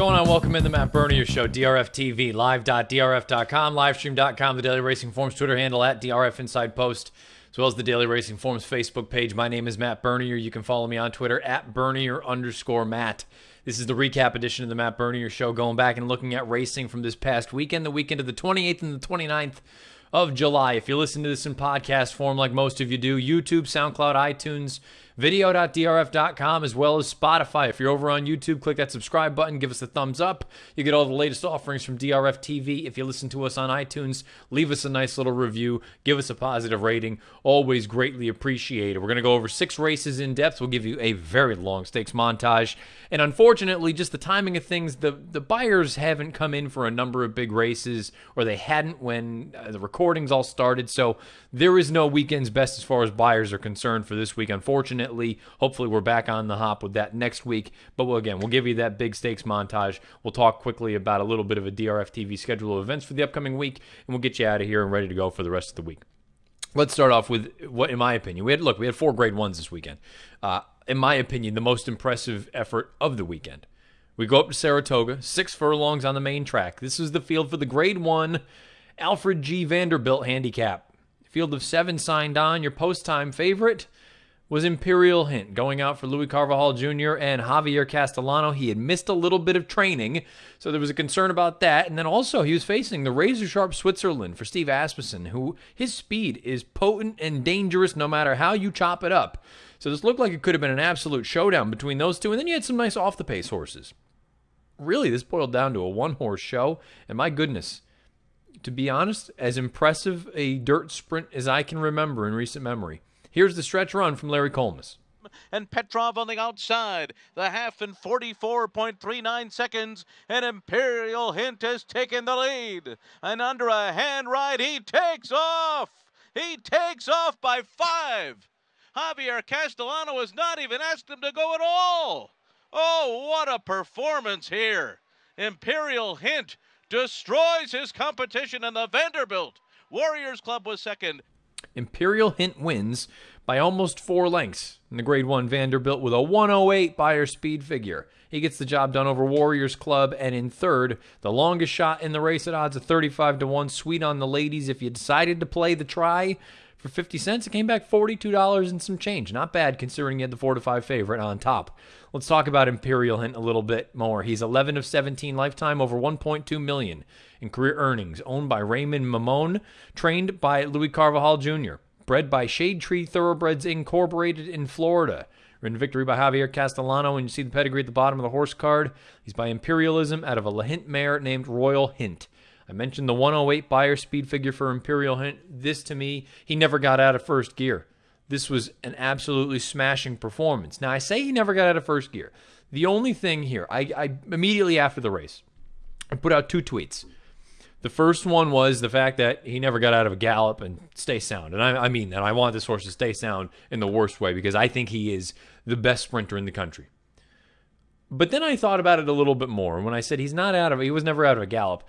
going on? Welcome in the Matt Bernier Show, DRFTV, live.drf.com, livestream.com, the Daily Racing Forums Twitter handle at DRF Inside Post, as well as the Daily Racing Forums Facebook page. My name is Matt Bernier. You can follow me on Twitter at Bernier_Matt. This is the recap edition of the Matt Bernier Show, going back and looking at racing from this past weekend, the weekend of the 28th and the 29th of July. If you listen to this in podcast form like most of you do, YouTube, SoundCloud, iTunes, video.drf.com, as well as Spotify. If you're over on YouTube, click that subscribe button, give us a thumbs up. You get all the latest offerings from DRFTV. If you listen to us on iTunes, leave us a nice little review, give us a positive rating. Always greatly appreciated. We're going to go over 6 races in depth. We'll give you a very long stakes montage. And unfortunately, just the timing of things, the buyers haven't come in for a number of big races, or they hadn't when the recordings all started. So there is no weekend's best as far as buyers are concerned for this week, unfortunately. Hopefully we're back on the hop with that next week. But we'll give you that big stakes montage. We'll talk quickly about a little bit of a DRF-TV schedule of events for the upcoming week, and we'll get you out of here and ready to go for the rest of the week. Let's start off with what, in my opinion, we had 4 grade ones this weekend. In my opinion, the most impressive effort of the weekend. We go up to Saratoga, 6 furlongs on the main track. This is the field for the grade 1 Alfred G. Vanderbilt handicap. Field of 7 signed on. Your post-time favorite was Imperial Hint, going out for Louis Carvajal Jr. and Javier Castellano. He had missed a little bit of training, so there was a concern about that. And then also he was facing the razor-sharp Switzerland for Steve Asmussen, who his speed is potent and dangerous no matter how you chop it up. So this looked like it could have been an absolute showdown between those two. And then you had some nice off-the-pace horses. Really, this boiled down to a one-horse show. And my goodness, to be honest, as impressive a dirt sprint as I can remember in recent memory. Here's the stretch run from Larry Colmus. And Petrov on the outside. The half in 44.39 seconds. And Imperial Hint has taken the lead. And under a hand ride, he takes off. He takes off by 5. Javier Castellano has not even asked him to go at all. Oh, what a performance here. Imperial Hint destroys his competition, and the Vanderbilt Warriors Club was second. Imperial Hint wins by almost 4 lengths in the grade 1 Vanderbilt with a 108 Beyer speed figure. He gets the job done over Warriors Club, and in third, the longest shot in the race at odds of 35-1. Sweet on the ladies. If you decided to play the try for 50 cents, it came back $42 and some change. Not bad considering you had the 4-5 favorite on top. Let's talk about Imperial Hint a little bit more. He's 11 of 17 lifetime, over $1.2 million in career earnings. Owned by Raymond Mamone, trained by Louis Carvajal Jr., bred by Shade Tree Thoroughbreds Incorporated in Florida. Written victory by Javier Castellano, and you see the pedigree at the bottom of the horse card. He's by Imperialism out of a Hint mare named Royal Hint. I mentioned the 108 Beyer speed figure for Imperial Hint. This, to me, he never got out of first gear. This was an absolutely smashing performance. Now, I say he never got out of first gear. The only thing here, I immediately after the race, I put out 2 tweets. The first one was the fact that he never got out of a gallop and stay sound. And I mean that. I want this horse to stay sound in the worst way because I think he is the best sprinter in the country. But then I thought about it a little bit more. And when I said he was never out of a gallop,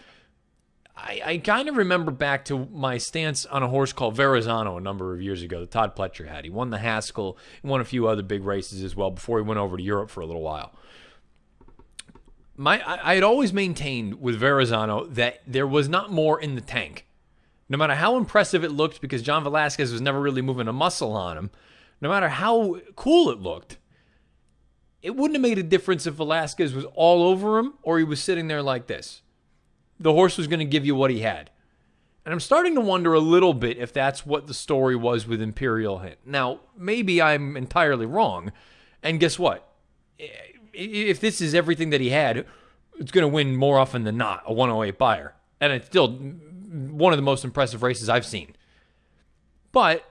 I kind of remember back to my stance on a horse called Verrazano a number of years ago that Todd Pletcher had. He won the Haskell and won a few other big races as well before he went over to Europe for a little while. I had always maintained with Verrazano that there was not more in the tank. No matter how impressive it looked, because John Velasquez was never really moving a muscle on him, no matter how cool it looked, it wouldn't have made a difference if Velasquez was all over him or he was sitting there like this. The horse was going to give you what he had. And I'm starting to wonder a little bit if that's what the story was with Imperial Hint. Now, maybe I'm entirely wrong. And guess what? If this is everything that he had, it's going to win more often than not, a 108 Beyer. And it's still one of the most impressive races I've seen. But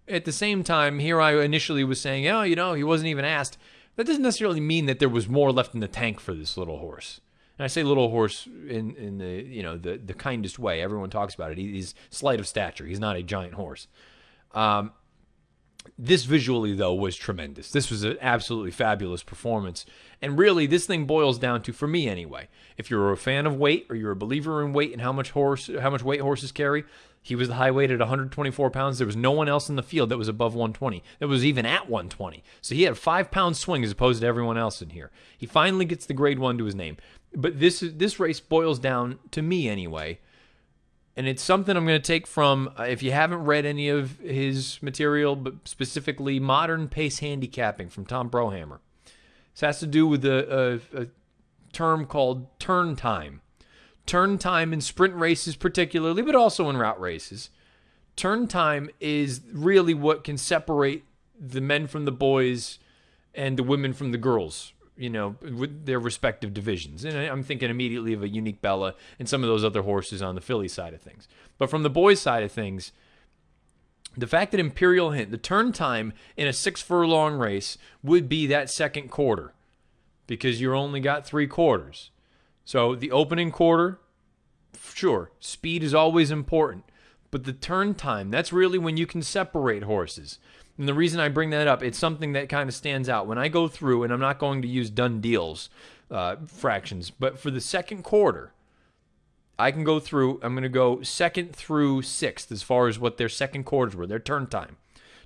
at the same time, here I initially was saying, oh, he wasn't even asked. That doesn't necessarily mean that there was more left in the tank for this little horse. And I say little horse in the the kindest way. Everyone talks about it. He's slight of stature. He's not a giant horse. This visually, though, was tremendous. This was an absolutely fabulous performance. And really, this thing boils down to, for me anyway, if you're a fan of weight or you're a believer in weight and how much weight horses carry, he was the high weight at 124 pounds. There was no one else in the field that was above 120. That was even at 120. So he had a 5-pound swing as opposed to everyone else in here. He finally gets the grade 1 to his name. But this race boils down, to me anyway, and it's something I'm going to take from, if you haven't read any of his material, but specifically Modern Pace Handicapping from Tom Brohammer. This has to do with a term called turn time. Turn time in sprint races particularly, but also in route races. Turn time is really what can separate the men from the boys and the women from the girls, you know, with their respective divisions. And I'm thinking immediately of a Unique Bella and some of those other horses on the filly side of things. But from the boys' side of things, the fact that Imperial Hint, the turn time in a 6 furlong race would be that second quarter because you only got 3 quarters. So the opening quarter, sure, speed is always important. But the turn time, that's really when you can separate horses. And the reason I bring that up, it's something that kind of stands out. When I go through, and I'm not going to use done deals fractions, but for the second quarter, I can go through, I'm going to go second through sixth as far as what their second quarters were, their turn time.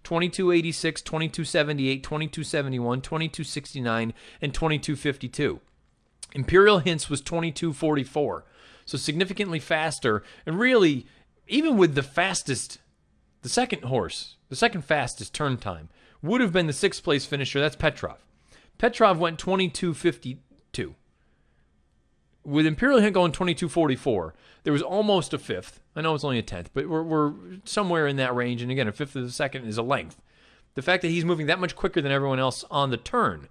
2286, 2278, 2271, 2269, and 2252. Imperial Hints was 2244. So significantly faster, and really, even with the fastest, the second horse, the second fastest turn time would have been the 6th place finisher. That's Petrov. Petrov went 22:52. With Imperial Hint going 22:44, there was almost a 5th. I know it's only a 10th, but we're somewhere in that range. And again, a 5th of a second is a length. The fact that he's moving that much quicker than everyone else on the turn,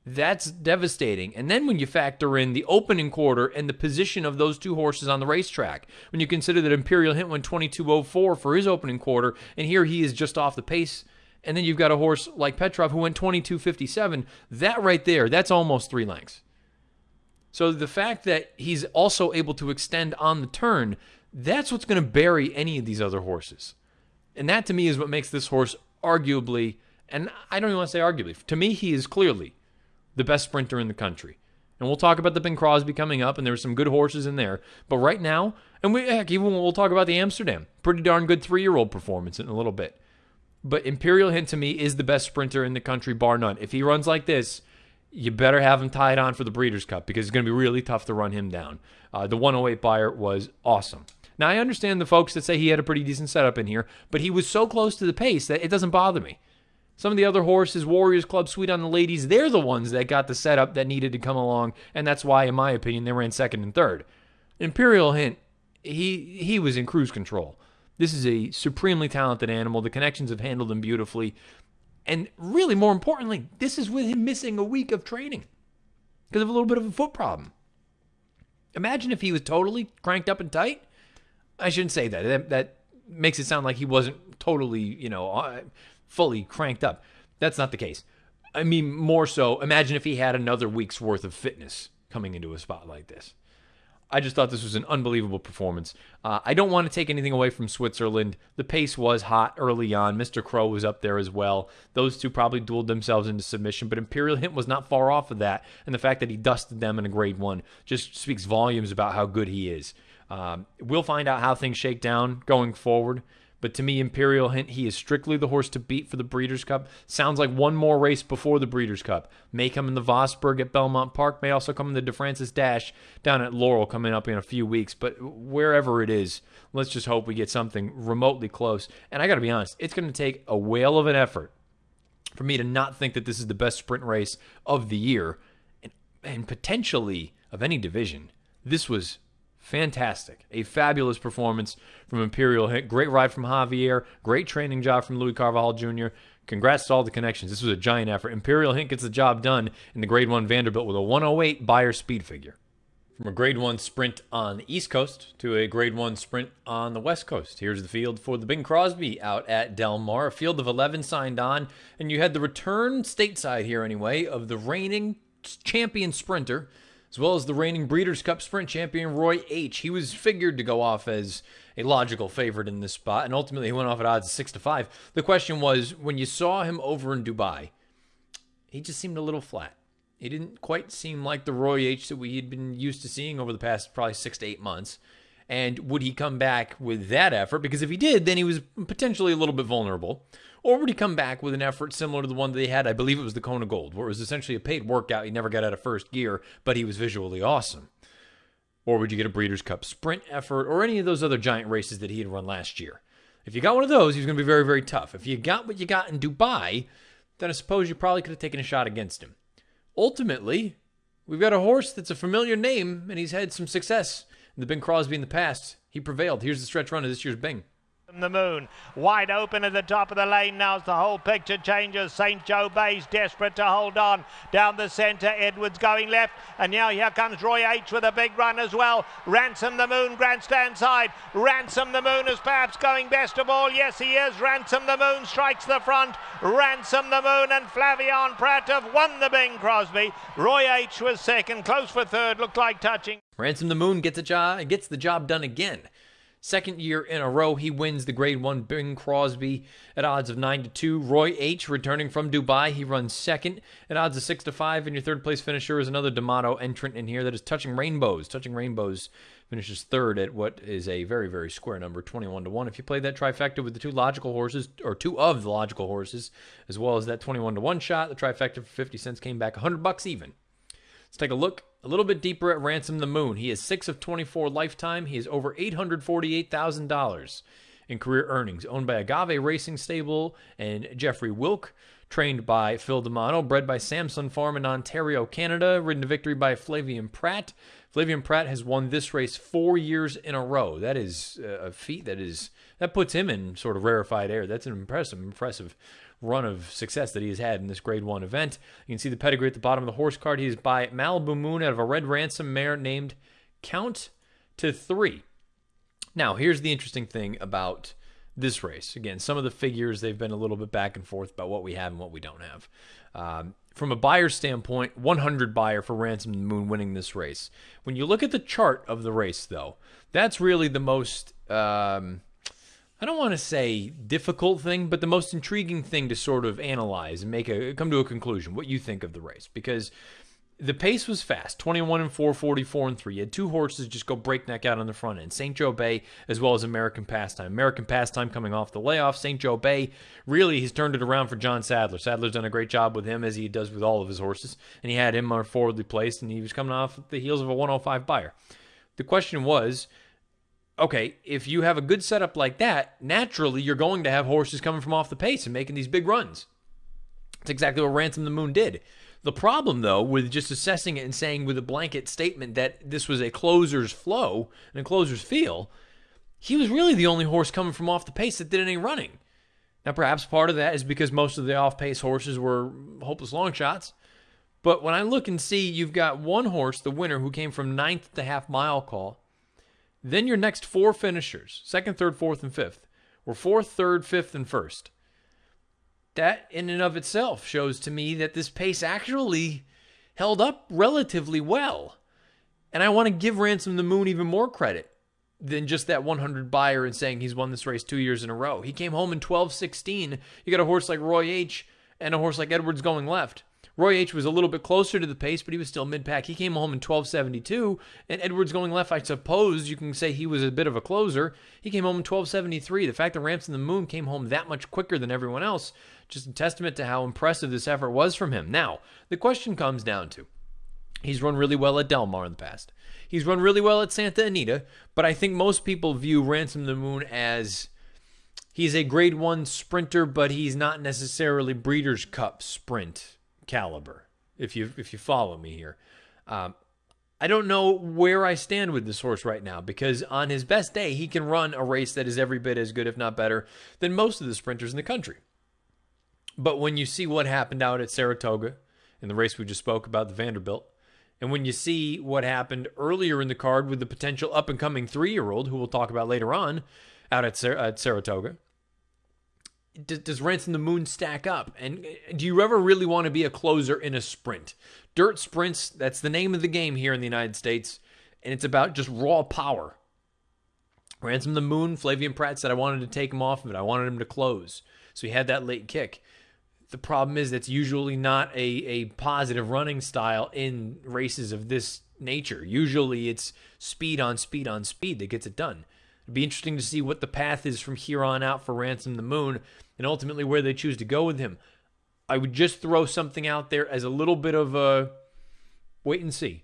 that's devastating. And then when you factor in the opening quarter and the position of those two horses on the racetrack, when you consider that Imperial Hint went 22:04 for his opening quarter, and here he is just off the pace, and then you've got a horse like Petrov who went 22:57, that right there, that's almost 3 lengths. So the fact that he's also able to extend on the turn, that's what's going to bury any of these other horses. And that to me is what makes this horse arguably, and I don't even want to say arguably, to me he is clearly the best sprinter in the country. And we'll talk about the Ben Crosby coming up, and there were some good horses in there. But right now, and even we'll talk about the Amsterdam, pretty darn good 3-year-old performance in a little bit. But Imperial Hint to me is the best sprinter in the country, bar none. If he runs like this, you better have him tied on for the Breeders' Cup because it's going to be really tough to run him down. The 108 buyer was awesome. Now, I understand the folks that say he had a pretty decent setup in here, but he was so close to the pace that it doesn't bother me. Some of the other horses, Warriors Club, Sweet on the Ladies, they're the ones that got the setup that needed to come along, and that's why, in my opinion, they ran second and third. Imperial Hint, he was in cruise control. This is a supremely talented animal. The connections have handled him beautifully. And really, more importantly, this is with him missing a week of training because of a little bit of a foot problem. Imagine if he was totally cranked up and tight. I shouldn't say that. That makes it sound like he wasn't totally, fully cranked up. That's not the case. I mean, more so, imagine if he had another week's worth of fitness coming into a spot like this. I just thought this was an unbelievable performance. I don't want to take anything away from Switzerland. The pace was hot early on. Mr. Crow was up there as well. Those two probably dueled themselves into submission, but Imperial Hint was not far off of that, and the fact that he dusted them in a grade 1 just speaks volumes about how good he is. We'll find out how things shake down going forward. But to me, Imperial Hint, he is strictly the horse to beat for the Breeders' Cup. Sounds like one more race before the Breeders' Cup. May come in the Vosburg at Belmont Park. May also come in the DeFrancis Dash down at Laurel coming up in a few weeks. But wherever it is, let's just hope we get something remotely close. And I got to be honest, it's going to take a whale of an effort for me to not think that this is the best sprint race of the year and potentially of any division. This was fantastic. A fabulous performance from Imperial Hint. Great ride from Javier. Great training job from Louis Carvajal Jr. Congrats to all the connections. This was a giant effort. Imperial Hint gets the job done in the Grade 1 Vanderbilt with a 108 Beyer speed figure. From a Grade 1 sprint on the East Coast to a Grade 1 sprint on the West Coast. Here's the field for the Bing Crosby out at Del Mar. A field of 11 signed on, and you had the return stateside here anyway of the reigning champion sprinter, as well as the reigning Breeders' Cup Sprint champion, Roy H. He was figured to go off as a logical favorite in this spot, and ultimately he went off at odds of 6-5. The question was, when you saw him over in Dubai, he just seemed a little flat. He didn't quite seem like the Roy H. that we had been used to seeing over the past probably 6 to 8 months. And would he come back with that effort? Because if he did, then he was potentially a little bit vulnerable. Or would he come back with an effort similar to the one that they had? I believe it was the Kona Gold, where it was essentially a paid workout. He never got out of first gear, but he was visually awesome. Or would you get a Breeders' Cup Sprint effort or any of those other giant races that he had run last year? If you got one of those, he's going to be very, very tough. If you got what you got in Dubai, then I suppose you probably could have taken a shot against him. Ultimately, we've got a horse that's a familiar name, and he's had some success in the Bing Crosby in the past. He prevailed. Here's the stretch run of this year's Bing. The Moon wide open at the top of the lane now as the whole picture changes. St. Joe Bay's desperate to hold on down the centre. Edwards going left, and now here comes Roy H with a big run as well. Ransom the Moon, grandstand side. Ransom the Moon is perhaps going best of all. Yes, he is. Ransom the Moon strikes the front. Ransom the Moon and Flavion Pratt have won the Bing Crosby. Roy H was second, close for third, looked like touching. Ransom the Moon gets the job done again. Second year in a row, he wins the Grade 1 Bing Crosby at odds of 9-2. Roy H, returning from Dubai, he runs second at odds of 6-5. And your third place finisher is another D'Amato entrant in here that is Touching Rainbows. Touching Rainbows finishes third at what is a very, very square number, 21-1. If you play that trifecta with the two logical horses, or two of the logical horses, as well as that 21-1 shot, the trifecta for 50 cents came back $100 even. Let's take a look a little bit deeper at Ransom the Moon. He is 6 of 24 lifetime. He is over $848,000 in career earnings. Owned by Agave Racing Stable and Jeffrey Wilk. Trained by Phil D'Amato. Bred by Samson Farm in Ontario, Canada. Ridden to victory by Flavian Pratt. Flavian Pratt has won this race 4 years in a row. That is a feat that puts him in sort of rarefied air. That's an impressive run of success that he has had in this Grade 1 event. You can see the pedigree at the bottom of the horse card. He is by Malibu Moon out of a Red Ransom mare named Count to 3. Now, here's the interesting thing about this race. Again, some of the figures, they've been a little bit back and forth about what we have and what we don't have. From a buyer's standpoint, 100 buyer for Ransom the Moon winning this race. When you look at the chart of the race, though, that's really the most... I don't want to say difficult thing, but the most intriguing thing to sort of analyze and come to a conclusion, what you think of the race. Because the pace was fast, 21-4, 44-3. You had two horses just go breakneck out on the front end, St. Joe Bay as well as American Pastime. American Pastime coming off the layoff. St. Joe Bay, really, he's turned it around for John Sadler. Sadler's done a great job with him, as he does with all of his horses. And he had him more forwardly placed, and he was coming off the heels of a 105 buyer. The question was... okay, if you have a good setup like that, naturally you're going to have horses coming from off the pace and making these big runs. That's exactly what Ransom the Moon did. The problem, though, with just assessing it and saying with a blanket statement that this was a closer's flow and a closer's feel, he was really the only horse coming from off the pace that did any running. Now, perhaps part of that is because most of the off-pace horses were hopeless long shots. But when I look and see you've got one horse, the winner, who came from 9th at the half-mile call. Then your next four finishers, 2nd, 3rd, 4th, and 5th, were 4th, 3rd, 5th, and 1st. That in and of itself shows to me that this pace actually held up relatively well. And I want to give Ransom the Moon even more credit than just that 100 buyer and saying he's won this race 2 years in a row. He came home in 12-16. You got a horse like Roy H. and a horse like Edwards going left. Roy H. was a little bit closer to the pace, but he was still mid-pack. He came home in 12.72, and Edwards going left, I suppose you can say he was a bit of a closer. He came home in 12.73. The fact that Ransom the Moon came home that much quicker than everyone else, just a testament to how impressive this effort was from him. Now, the question comes down to, he's run really well at Del Mar in the past. He's run really well at Santa Anita, but I think most people view Ransom the Moon as he's a Grade 1 sprinter, but he's not necessarily Breeders' Cup sprint caliber, if you follow me here. I don't know where I stand with this horse right now, because on his best day, he can run a race that is every bit as good, if not better, than most of the sprinters in the country. But when you see what happened out at Saratoga, in the race we just spoke about, the Vanderbilt, and when you see what happened earlier in the card with the potential up-and-coming 3-year-old, who we'll talk about later on, out at Saratoga, does Ransom the Moon stack up? And do you ever really want to be a closer in a sprint? Dirt sprints, that's the name of the game here in the United States, and it's about just raw power. Ransom the Moon, Flavian Pratt said, I wanted to take him off of it. I wanted him to close. So he had that late kick. The problem is that's usually not a positive running style in races of this nature. Usually it's speed on speed on speed that gets it done. It'd be interesting to see what the path is from here on out for Ransom the Moon and ultimately where they choose to go with him. I would just throw something out there as a little bit of a wait and see.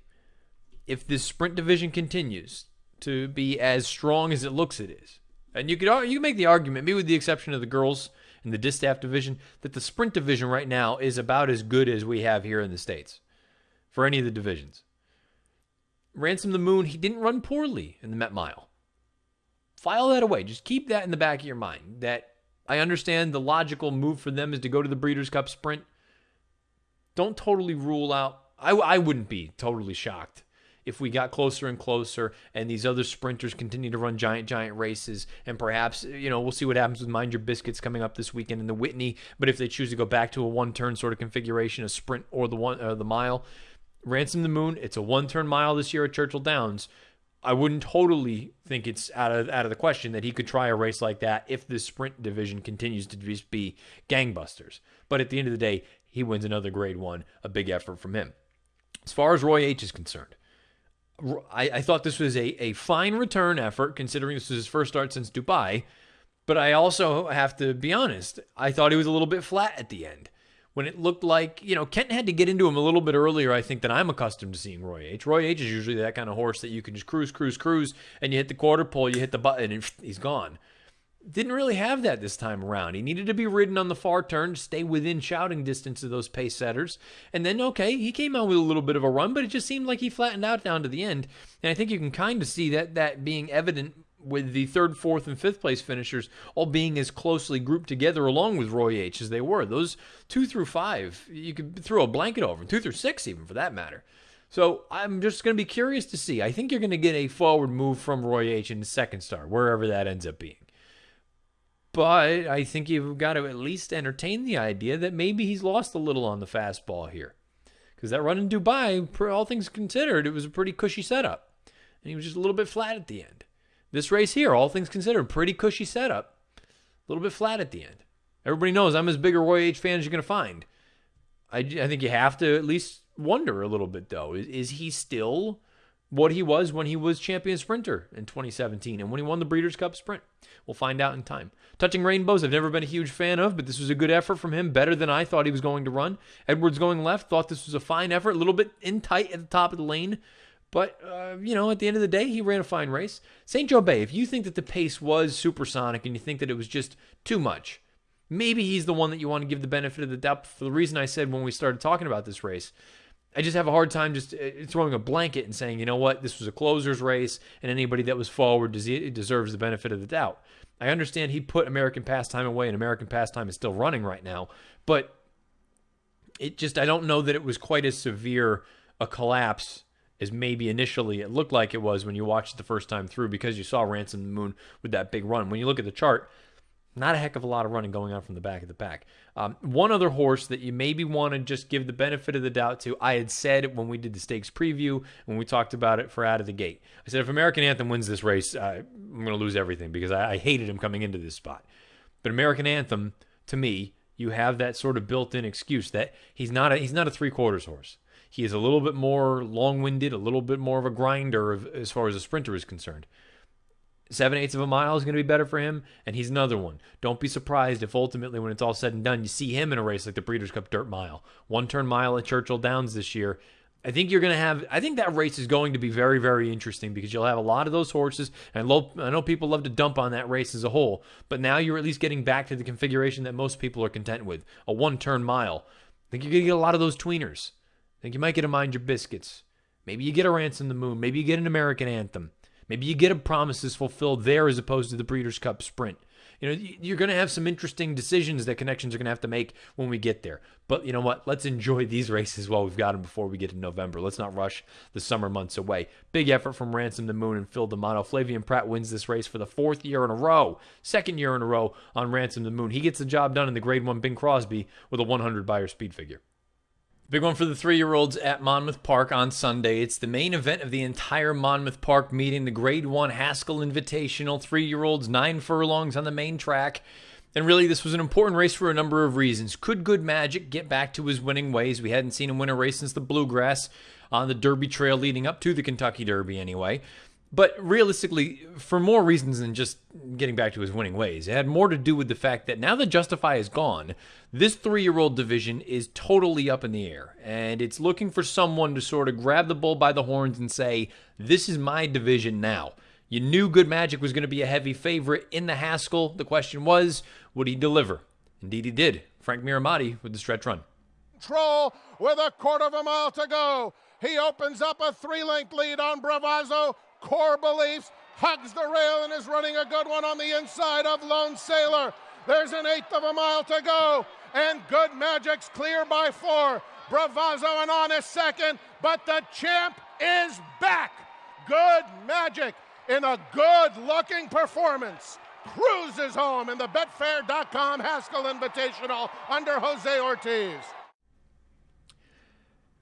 If this sprint division continues to be as strong as it looks it is, and you can make the argument, maybe with the exception of the girls in the distaff division, that the sprint division right now is about as good as we have here in the States for any of the divisions. Ransom the Moon, he didn't run poorly in the Met Mile. File that away. Just keep that in the back of your mind, that I understand the logical move for them is to go to the Breeders' Cup Sprint. Don't totally rule out. I wouldn't be totally shocked if we got closer and closer and these other sprinters continue to run giant races, and perhaps, we'll see what happens with Mind Your Biscuits coming up this weekend in the Whitney. But if they choose to go back to a one-turn sort of configuration, a sprint or the mile, Ransom the Moon, it's a one-turn mile this year at Churchill Downs. I wouldn't totally think it's out of the question that he could try a race like that if the sprint division continues to just be gangbusters. But at the end of the day, he wins another Grade 1, a big effort from him. As far as Roy H. is concerned, I thought this was a fine return effort, considering this was his first start since Dubai. But I also have to be honest, I thought he was a little bit flat at the end. When it looked like, Kent had to get into him a little bit earlier, I think, than I'm accustomed to seeing Roy H. Roy H. is usually that kind of horse that you can just cruise, and you hit the quarter pole, you hit the button, and he's gone. Didn't really have that this time around. He needed to be ridden on the far turn to stay within shouting distance of those pace setters. And then, okay, he came out with a little bit of a run, but it just seemed like he flattened out down to the end. And I think you can kind of see that being evident with the 3rd, 4th, and 5th place finishers all being as closely grouped together along with Roy H. as they were. Those 2 through 5, you could throw a blanket over them, 2 through 6 even for that matter. So I'm just going to be curious to see. I think you're going to get a forward move from Roy H. in the second start, wherever that ends up being. But I think you've got to at least entertain the idea that maybe he's lost a little on the fastball here. Because that run in Dubai, for all things considered, it was a pretty cushy setup. And he was just a little bit flat at the end. This race here, all things considered, pretty cushy setup. A little bit flat at the end. Everybody knows I'm as big a Roy H. fan as you're going to find. I think you have to at least wonder a little bit, though. Is he still what he was when he was champion sprinter in 2017 and when he won the Breeders' Cup Sprint? We'll find out in time. Touching Rainbows, I've never been a huge fan of, but this was a good effort from him, better than I thought he was going to run. Edwards going left, thought this was a fine effort, a little bit in tight at the top of the lane. But, at the end of the day, he ran a fine race. St. Joe Bay, if you think that the pace was supersonic and you think that it was just too much, maybe he's the one that you want to give the benefit of the doubt for the reason I said when we started talking about this race. I just have a hard time just throwing a blanket and saying, you know what, this was a closer's race, and anybody that was forward deserves the benefit of the doubt. I understand he put American Pastime away, and American Pastime is still running right now, but I don't know that it was quite as severe a collapse as maybe initially it looked like it was when you watched it the first time through, because you saw Ransom the Moon with that big run. When you look at the chart, not a heck of a lot of running going on from the back of the pack. One other horse that you maybe want to just give the benefit of the doubt to, I had said when we did the stakes preview, when we talked about it for out of the gate, I said if American Anthem wins this race, I'm going to lose everything, because I hated him coming into this spot. But American Anthem, to me, you have that sort of built-in excuse that he's not a three-quarters horse. He is a little bit more long-winded, a little bit more of a grinder as far as a sprinter is concerned. 7/8 of a mile is going to be better for him, and he's another one. Don't be surprised if ultimately, when it's all said and done, you see him in a race like the Breeders' Cup Dirt Mile. One-turn mile at Churchill Downs this year. I think that race is going to be very, very interesting, because you'll have a lot of those horses, and I know people love to dump on that race as a whole, but now you're at least getting back to the configuration that most people are content with, a one-turn mile. I think you're going to get a lot of those tweeners. I think you might get a Mind Your Biscuits. Maybe you get a Ransom the Moon. Maybe you get an American Anthem. Maybe you get a Promises Fulfilled there as opposed to the Breeders' Cup Sprint. You're going to have some interesting decisions that connections are going to have to make when we get there. But you know what? Let's enjoy these races while we've got them before we get to November. Let's not rush the summer months away. Big effort from Ransom the Moon and Phil D'Amato. Flavian Pratt wins this race for the 4th year in a row. 2nd year in a row on Ransom the Moon. He gets the job done in the Grade 1 Bing Crosby with a 100 Beyer speed figure. Big one for the 3-year-olds at Monmouth Park on Sunday. It's the main event of the entire Monmouth Park meeting, the Grade 1 Haskell Invitational. 3-year-olds, 9 furlongs on the main track. And really, this was an important race for a number of reasons. Could Good Magic get back to his winning ways? We hadn't seen him win a race since the Bluegrass. on the Derby trail leading up to the Kentucky Derby anyway. But realistically, for more reasons than just getting back to his winning ways, it had more to do with the fact that now that Justify is gone, this 3-year-old division is totally up in the air. And it's looking for someone to sort of grab the bull by the horns and say, this is my division now. You knew Good Magic was going to be a heavy favorite in the Haskell. The question was, would he deliver? Indeed he did. Frank Miramati with the stretch run. Control with a quarter of a mile to go. He opens up a 3-length lead on Bravazzo. Core Beliefs hugs the rail and is running a good one on the inside of Lone Sailor. There's an 1/8 of a mile to go, and Good Magic's clear by 4. Bravazzo and Honest second, but the champ is back. Good Magic, in a good-looking performance, cruises home in the Betfair.com Haskell Invitational under Jose Ortiz.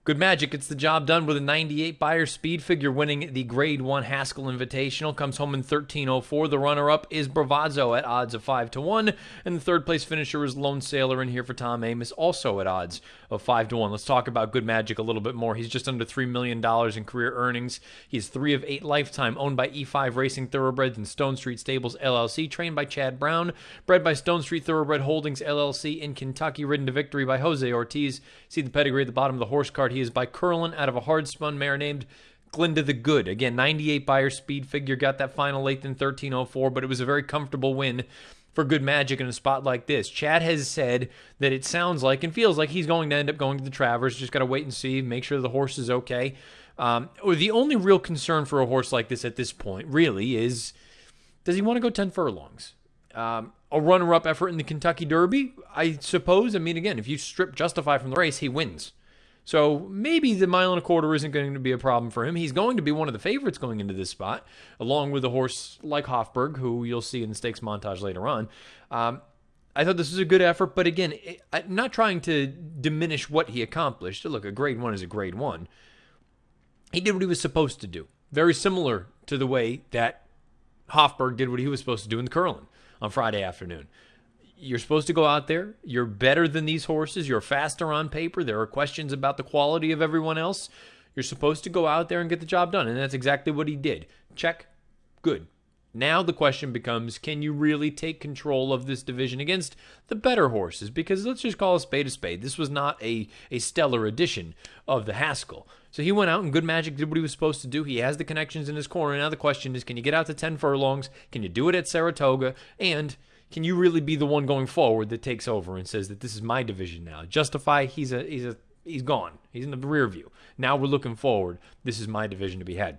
Good Magic gets the job done with a 98 Beyer speed figure, winning the Grade 1 Haskell Invitational. Comes home in 13:04. The runner-up is Bravazzo at odds of 5-1. And the third-place finisher is Lone Sailor in here for Tom Amoss, also at odds of 5-1. Let's talk about Good Magic a little bit more. He's just under $3 million in career earnings. He's 3 of 8 lifetime, owned by E5 Racing Thoroughbreds and Stone Street Stables, LLC, trained by Chad Brown, bred by Stone Street Thoroughbred Holdings, LLC, in Kentucky, ridden to victory by Jose Ortiz. See the pedigree at the bottom of the horse card. He is by Curlin out of a hard-spun mare named Glinda the Good. Again, 98 Beyer speed figure, got that final 8th in 13:04, but it was a very comfortable win for Good Magic in a spot like this. Chad has said that it sounds like and feels like he's going to end up going to the Travers. Just got to wait and see, make sure the horse is okay. The only real concern for a horse like this at this point really is, does he want to go 10 furlongs? A runner-up effort in the Kentucky Derby, I suppose. I mean, again, if you strip Justify from the race, he wins. So maybe the 1.25 miles isn't going to be a problem for him. He's going to be one of the favorites going into this spot, along with a horse like Hofburg, who you'll see in the stakes montage later on. I thought this was a good effort, but again, I'm not trying to diminish what he accomplished. Look, a Grade 1 is a Grade 1. He did what he was supposed to do. Very similar to the way that Hofburg did what he was supposed to do in the Curlin on Friday afternoon. You're supposed to go out there. You're better than these horses. You're faster on paper. There are questions about the quality of everyone else. You're supposed to go out there and get the job done, and that's exactly what he did. Check. Good. Now the question becomes, can you really take control of this division against the better horses? Because let's just call a spade a spade. This was not a stellar edition of the Haskell. So he went out and Good Magic did what he was supposed to do. He has the connections in his corner. Now the question is, can you get out to 10 furlongs? Can you do it at Saratoga? And can you really be the one going forward that takes over and says that this is my division now? Justify, he's gone. He's in the rear view. Now we're looking forward. This is my division to be had.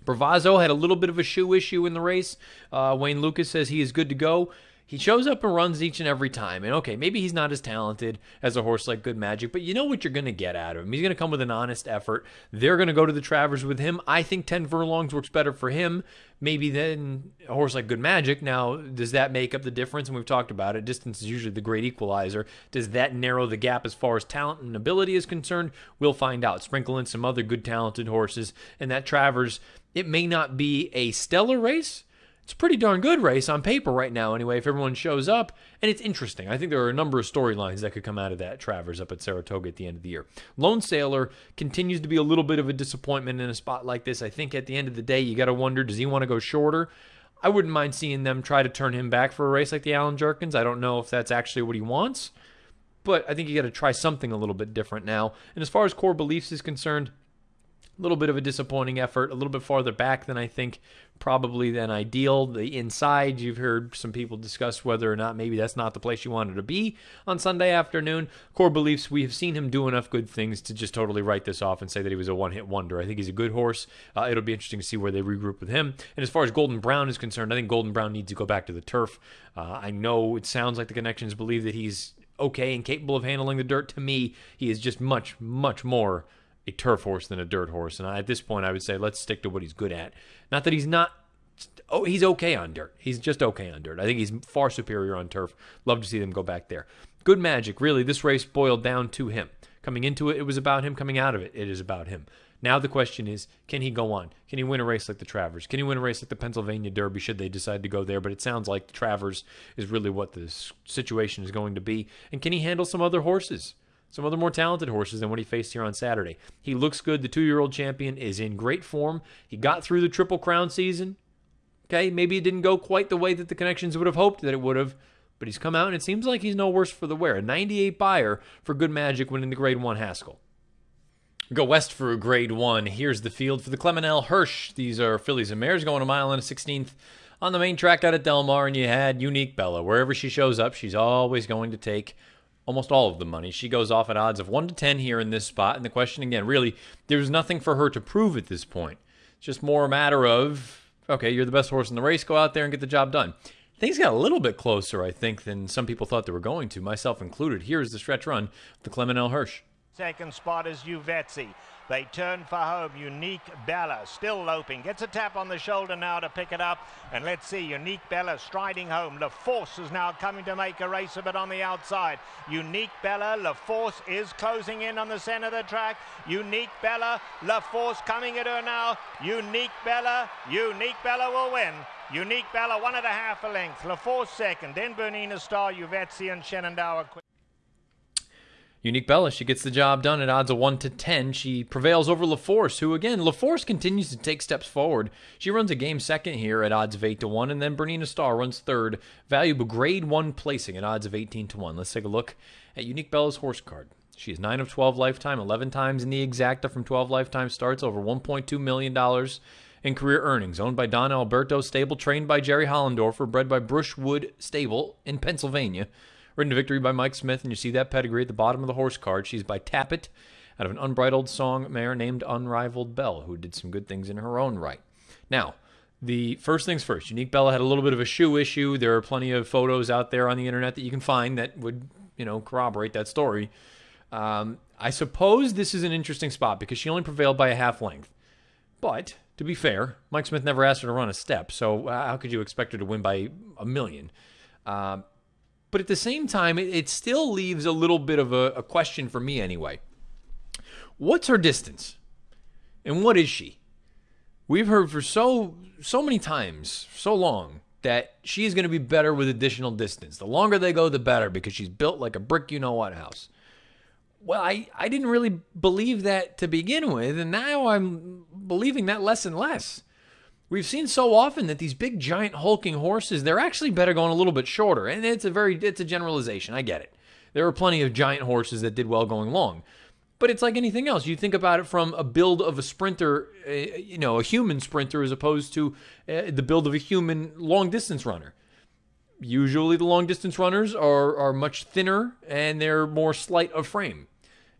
Bravazzo had a little bit of a shoe issue in the race. Wayne Lucas says he is good to go. He shows up and runs each and every time. And okay, maybe he's not as talented as a horse like Good Magic, but you know what you're going to get out of him. He's going to come with an honest effort. They're going to go to the Travers with him. I think 10 furlongs works better for him maybe than a horse like Good Magic. Now, does that make up the difference? And we've talked about it. Distance is usually the great equalizer. Does that narrow the gap as far as talent and ability is concerned? We'll find out. Sprinkle in some other good talented horses. And that Travers, it may not be a stellar race. It's a pretty darn good race on paper right now anyway, if everyone shows up, and it's interesting. I think there are a number of storylines that could come out of that Travers up at Saratoga at the end of the year. Lone Sailor continues to be a little bit of a disappointment in a spot like this. I think at the end of the day, you got to wonder, does he want to go shorter? I wouldn't mind seeing them try to turn him back for a race like the Allen Jerkins. I don't know if that's actually what he wants, but I think you got to try something a little bit different now. And as far as Core Beliefs is concerned, a little bit of a disappointing effort, a little bit farther back than I think probably than ideal. The inside, you've heard some people discuss whether or not maybe that's not the place you wanted to be on Sunday afternoon. Core Beliefs, we have seen him do enough good things to just totally write this off and say that he was a one-hit wonder. I think he's a good horse. It'll be interesting to see where they regroup with him. And as far as Golden Brown is concerned, I think Golden Brown needs to go back to the turf. I know it sounds like the connections believe that he's okay and capable of handling the dirt. To me, he is just much, much more a turf horse than a dirt horse. And at this point, I would say let's stick to what he's good at. Not that he's not, he's okay on dirt. He's just okay on dirt. I think he's far superior on turf. Love to see them go back there. Good Magic, really, this race boiled down to him. Coming into it, it was about him. Coming out of it, it is about him. Now the question is, can he go on? Can he win a race like the Travers? Can he win a race like the Pennsylvania Derby should they decide to go there? But it sounds like the Travers is really what the situation is going to be. And can he handle some other horses? some other more talented horses than what he faced here on Saturday. He looks good. The 2-year-old champion is in great form. He got through the Triple Crown season. Okay, maybe it didn't go quite the way that the connections would have hoped that it would have, but he's come out, and it seems like he's no worse for the wear. A 98 buyer for Good Magic winning the Grade 1 Haskell. Go west for Grade 1. Here's the field for the Clement L. Hirsch. These are fillies and mares going a mile and a 16th on the main track out at Del Mar, and you had Unique Bella. Wherever she shows up, she's always going to take almost all of the money. She goes off at odds of 1 to 10 here in this spot, and the question again, really, there's nothing for her to prove at this point. It's just more a matter of, okay, you're the best horse in the race, go out there and get the job done. Things got a little bit closer, I think, than some people thought they were going to, myself included. Here's the stretch run of the Clement L. Hirsch. Second spot is Uvetzi. They turn for home. Unique Bella still loping. Gets a tap on the shoulder now to pick it up. And let's see, Unique Bella striding home. La Force is now coming to make a race of it on the outside. Unique Bella, La Force is closing in on the center of the track. Unique Bella, La Force coming at her now. Unique Bella will win. Unique Bella 1.5 lengths. La Force second. Then Bernina Star, Uvetzi and Shenandoah. Unique Bella, she gets the job done at odds of 1 to 10. She prevails over La Force, who again, La Force continues to take steps forward. She runs a game second here at odds of 8 to 1, and then Bernina Star runs third. Valuable Grade 1 placing at odds of 18 to 1. Let's take a look at Unique Bella's horse card. She is 9 of 12 lifetime, 11 times in the exacta from 12 lifetime starts, over $1.2 million in career earnings. Owned by Don Alberto Stable, trained by Jerry Hollendorfer, bred by Brushwood Stable in Pennsylvania. Ridden to victory by Mike Smith, and you see that pedigree at the bottom of the horse card. She's by Tappet, out of an unbridled song mare named Unrivaled Belle, who did some good things in her own right. Now, the first things first, Unique Bella had a little bit of a shoe issue. There are plenty of photos out there on the internet that you can find that would, corroborate that story. I suppose this is an interesting spot because she only prevailed by a half length. But, to be fair, Mike Smith never asked her to run a step, so how could you expect her to win by a million? But at the same time, it still leaves a little bit of a question for me anyway. What's her distance? And what is she? We've heard for so many times, so long, that she is going to be better with additional distance. The longer they go, the better, because she's built like a brick you-know-what house. Well, I didn't really believe that to begin with, and now I'm believing that less and less. We've seen so often that these big, giant, hulking horses, they're actually better going a little bit shorter. And it's a generalization. I get it. There are plenty of giant horses that did well going long. But it's like anything else. You think about it from a build of a sprinter, a human sprinter, as opposed to the build of a human long-distance runner. Usually the long-distance runners are much thinner and they're more slight of frame.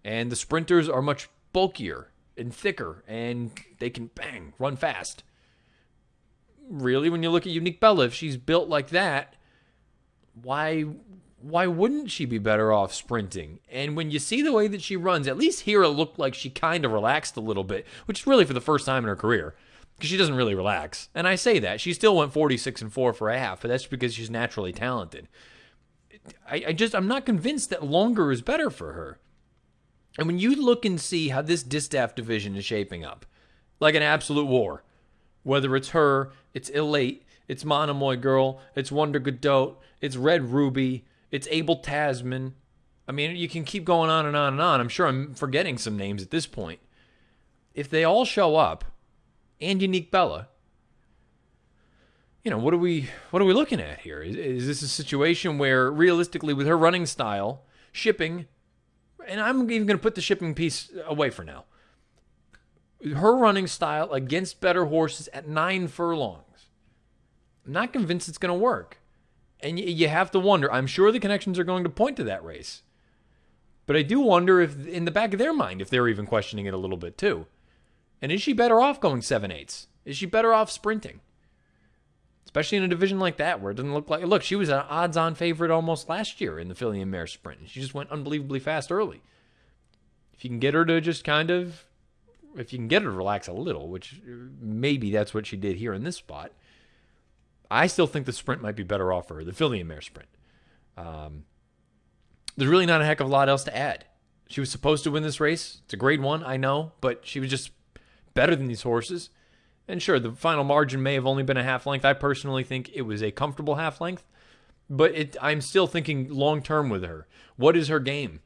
And the sprinters are much bulkier and thicker and they can, run fast. Really, when you look at Unique Bella, if she's built like that, why wouldn't she be better off sprinting? And when you see the way that she runs, at least here it looked like she kind of relaxed a little bit, which is really for the first time in her career, because she doesn't really relax. And I say that. She still went 46-4 for a half, but that's because she's naturally talented. I'm not convinced that longer is better for her. And when you look and see how this distaff division is shaping up, like an absolute war, whether it's her, it's Elate, it's Monomoy Girl, it's Wonder Godot, it's Red Ruby, it's Abel Tasman. I mean, you can keep going on and on and on. I'm sure I'm forgetting some names at this point. If they all show up, and Unique Bella, what are we looking at here? Is this a situation where, realistically, with her running style, shipping, and I'm even going to put the shipping piece away for now, her running style against better horses at 9 furlongs, I'm not convinced it's going to work. And you have to wonder. I'm sure the connections are going to point to that race. But I do wonder if, in the back of their mind, if they're even questioning it a little bit too. And is she better off going 7/8? Is she better off sprinting? Especially in a division like that where it doesn't look like... Look, she was an odds-on favorite almost last year in the filly and mare sprint. She just went unbelievably fast early. If you can get her to just kind of... If you can get her to relax a little, which maybe that's what she did here in this spot, I still think the sprint might be better off for her, the filly and mare sprint. There's really not a heck of a lot else to add. She was supposed to win this race. It's a Grade 1, I know, but she was just better than these horses. And sure, the final margin may have only been a half length. I personally think it was a comfortable half length, but I'm still thinking long-term with her. What is her game?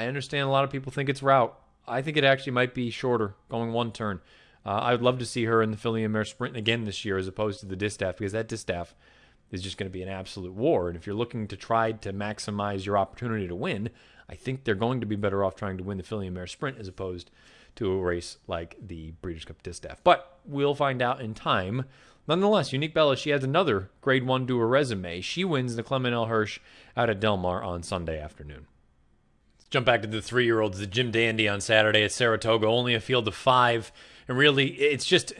I understand a lot of people think it's route. I think it actually might be shorter, going one turn. I would love to see her in the Filly and Mare Sprint again this year as opposed to the distaff, because that distaff is just going to be an absolute war. And if you're looking to try to maximize your opportunity to win, I think they're going to be better off trying to win the Filly and Mare Sprint as opposed to a race like the Breeders' Cup Distaff. But we'll find out in time. Nonetheless, Unique Bella, she adds another Grade 1 to her resume. She wins the Clement L Hirsch out at Del Mar on Sunday afternoon. Let's jump back to the 3-year-olds. The Jim Dandy on Saturday at Saratoga, only a field of 5. And really, it's just...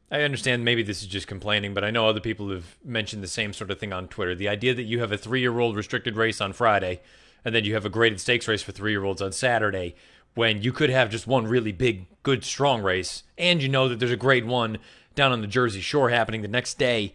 I understand maybe this is just complaining, but I know other people have mentioned the same sort of thing on Twitter. The idea that you have a 3-year-old restricted race on Friday, and then you have a graded stakes race for 3-year-olds on Saturday, when you could have just one really big, good, strong race, and you know that there's a Grade 1 down on the Jersey Shore happening the next day.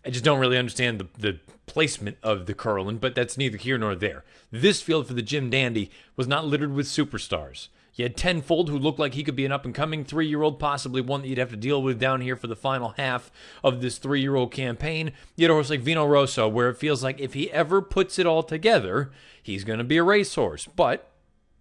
I just don't really understand the placement of the Curlin, but that's neither here nor there. This field for the Jim Dandy was not littered with superstars. You had Tenfold, who looked like he could be an up-and-coming 3-year-old, possibly one that you'd have to deal with down here for the final half of this 3-year-old campaign. You had a horse like Vino Rosso, where it feels like if he ever puts it all together, he's going to be a racehorse. But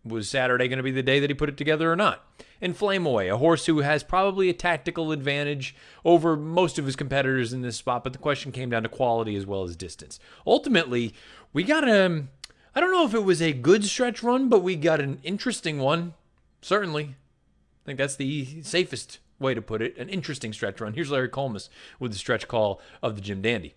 was Saturday going to be the day that he put it together or not? And Flame Away, a horse who has probably a tactical advantage over most of his competitors in this spot, but the question came down to quality as well as distance. Ultimately, we got I don't know if it was a good stretch run, but we got an interesting one. Certainly. I think that's the safest way to put it. An interesting stretch run. Here's Larry Colmus with the stretch call of the Jim Dandy.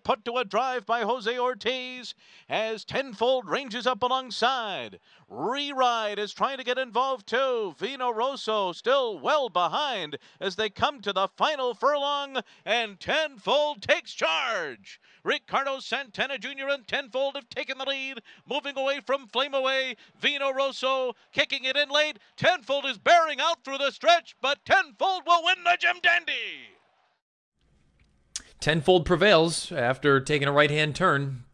Put to a drive by Jose Ortiz as Tenfold ranges up alongside. Re-Ride is trying to get involved too. Vino Rosso still well behind as they come to the final furlong, and Tenfold takes charge. Ricardo Santana Jr. and Tenfold have taken the lead, moving away from Flame Away. Vino Rosso kicking it in late. Tenfold is bearing out through the stretch, but Tenfold will win the Jim Dandy. Tenfold prevails after taking a right-hand turn.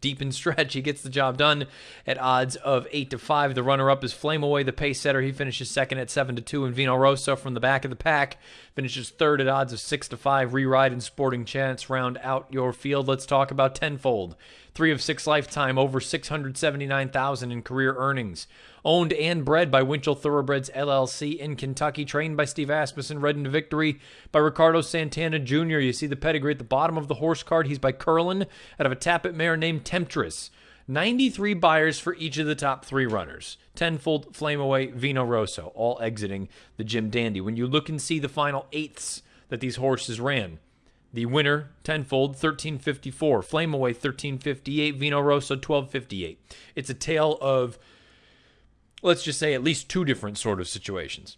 Deep in stretch, he gets the job done at odds of 8-5. The runner-up is Flame Away, the pace setter. He finishes second at 7-2, and Vino Rosso from the back of the pack finishes third at odds of 6-5. Re-Ride and Sporting Chance round out your field. Let's talk about Tenfold. 3 of 6 lifetime, over $679,000 in career earnings. Owned and bred by Winchell Thoroughbreds LLC in Kentucky. Trained by Steve Asmussen. Led into victory by Ricardo Santana Jr. You see the pedigree at the bottom of the horse card. He's by Curlin out of a Tappet mare named Temptress. 93 buyers for each of the top 3 runners. Tenfold, Flame Away, Vino Rosso, all exiting the Jim Dandy. When you look and see the final eighths that these horses ran, the winner, Tenfold, 13.54. Flame Away, 13.58. Vino Rosso, 12.58. It's a tale of, let's just say, at least 2 different sort of situations.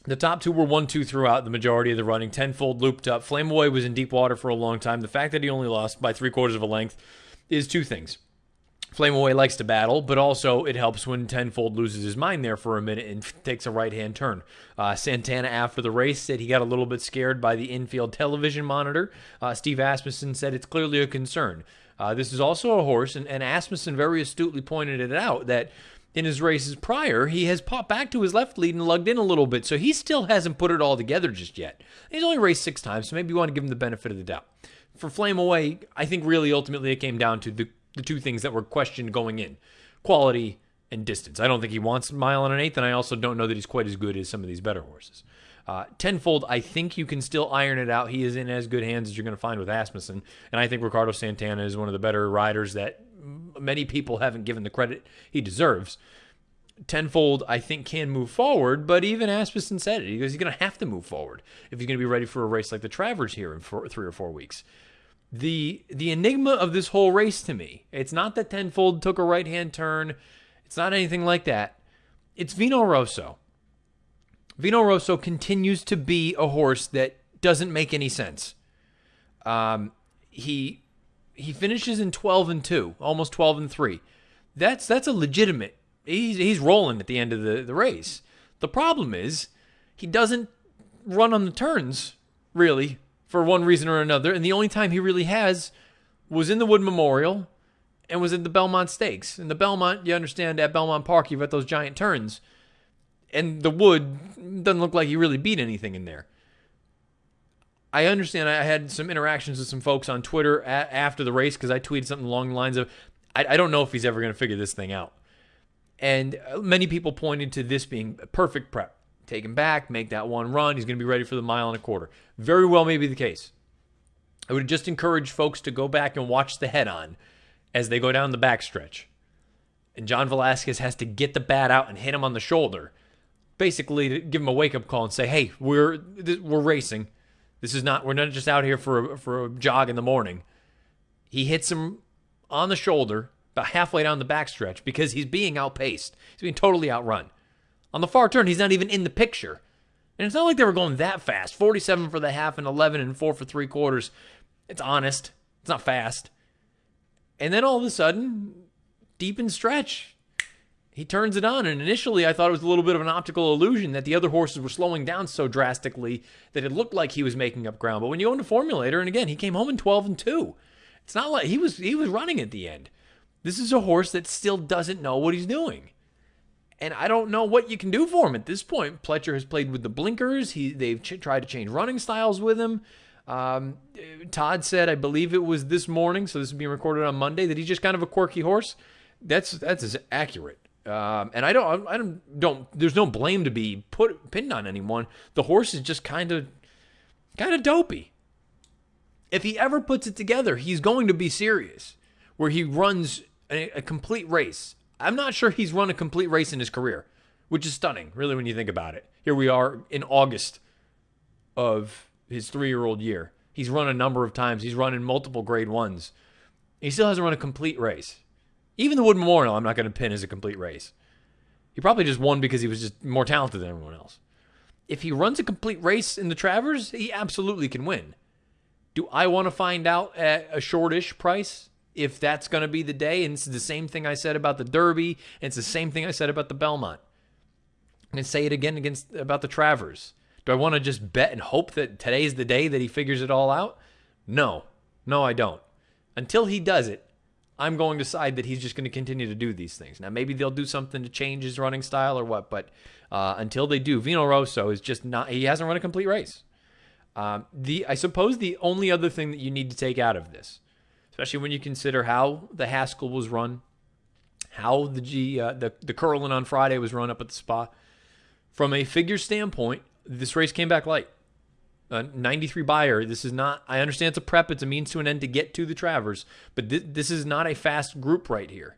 The top 2 were 1-2 throughout the majority of the running. Tenfold looped up. Flame Away was in deep water for a long time. The fact that he only lost by 3/4 of a length is 2 things. Flame Away likes to battle, but also it helps when Tenfold loses his mind there for a minute and takes a right-hand turn. Santana, after the race, said he got a little bit scared by the infield television monitor. Steve Asmussen said it's clearly a concern. This is also a horse, and Asmussen very astutely pointed it out, that in his races prior, he has popped back to his left lead and lugged in a little bit, so he still hasn't put it all together just yet. He's only raced 6 times, so maybe you want to give him the benefit of the doubt. For Flame Away, I think really ultimately it came down to the 2 things that were questioned going in: quality and distance. I don't think he wants a mile and an eighth, and I also don't know that he's quite as good as some of these better horses. Tenfold, I think you can still iron it out. He is in as good hands as you're going to find with Asmussen, and I think Ricardo Santana is one of the better riders that many people haven't given the credit he deserves. Tenfold, I think, can move forward, but even Asmussen said it. He goes, he's going to have to move forward if he's going to be ready for a race like the Travers here in 3 or 4 weeks. The enigma of this whole race to me, it's not that Tenfold took a right-hand turn. It's not anything like that. It's Vino Rosso. Vino Rosso continues to be a horse that doesn't make any sense. He finishes in 12-2, almost 12-3. That's a legitimate. He's rolling at the end of the race. The problem is he doesn't run on the turns, really, for one reason or another, and the only time he really has was in the Wood Memorial and was in the Belmont Stakes. In the Belmont, you understand, at Belmont Park, you've got those giant turns, and the Wood doesn't look like he really beat anything in there. I understand I had some interactions with some folks on Twitter after the race because I tweeted something along the lines of, I don't know if he's ever going to figure this thing out. And many people pointed to this being a perfect prep. Take him back, make that one run. He's going to be ready for the 1.25 miles. Very well may be the case. I would just encourage folks to go back and watch the head-on as they go down the backstretch. And John Velasquez has to get the bat out and hit him on the shoulder, basically to give him a wake-up call and say, hey, we're racing. We're not just out here for a jog in the morning. He hits him on the shoulder about halfway down the backstretch because he's being outpaced. He's being totally outrun. On the far turn, he's not even in the picture. And it's not like they were going that fast. 47 for the half and 11 and 4 for 3/4. It's honest. It's not fast. And then all of a sudden, deep in stretch, he turns it on. And initially, I thought it was a little bit of an optical illusion that the other horses were slowing down so drastically that it looked like he was making up ground. But when you go into Formulator, and again, he came home in 12-2. It's not like he was running at the end. This is a horse that still doesn't know what he's doing. And I don't know what you can do for him at this point. Pletcher has played with the blinkers. They've tried to change running styles with him. Todd said, I believe it was this morning, so this is being recorded on Monday, that he's just kind of a quirky horse. That's as accurate. And I don't. There's no blame to be pinned on anyone. The horse is just kind of dopey. If he ever puts it together, he's going to be serious, where he runs a complete race. I'm not sure he's run a complete race in his career, which is stunning, really, when you think about it. Here we are in August of his 3-year-old year. He's run a number of times. He's run in multiple grade ones. He still hasn't run a complete race. Even the Wood Memorial, I'm not going to pin as a complete race. He probably just won because he was just more talented than everyone else. If he runs a complete race in the Travers, he absolutely can win. Do I want to find out at a shortish price if that's going to be the day? And it's the same thing I said about the Derby. And it's the same thing I said about the Belmont. I'm going to say it again about the Travers. Do I want to just bet and hope that today's the day that he figures it all out? No. No, I don't. Until he does it, I'm going to decide that he's just going to continue to do these things. Now, maybe they'll do something to change his running style or what, but until they do, Vino Rosso is just not, he hasn't run a complete race. I suppose the only other thing that you need to take out of this, especially when you consider how the Haskell was run, how the Curlin on Friday was run up at the Spa, from a figure standpoint, this race came back light. 93 buyer. This is not, I understand it's a prep. It's a means to an end to get to the Travers, but this is not a fast group right here.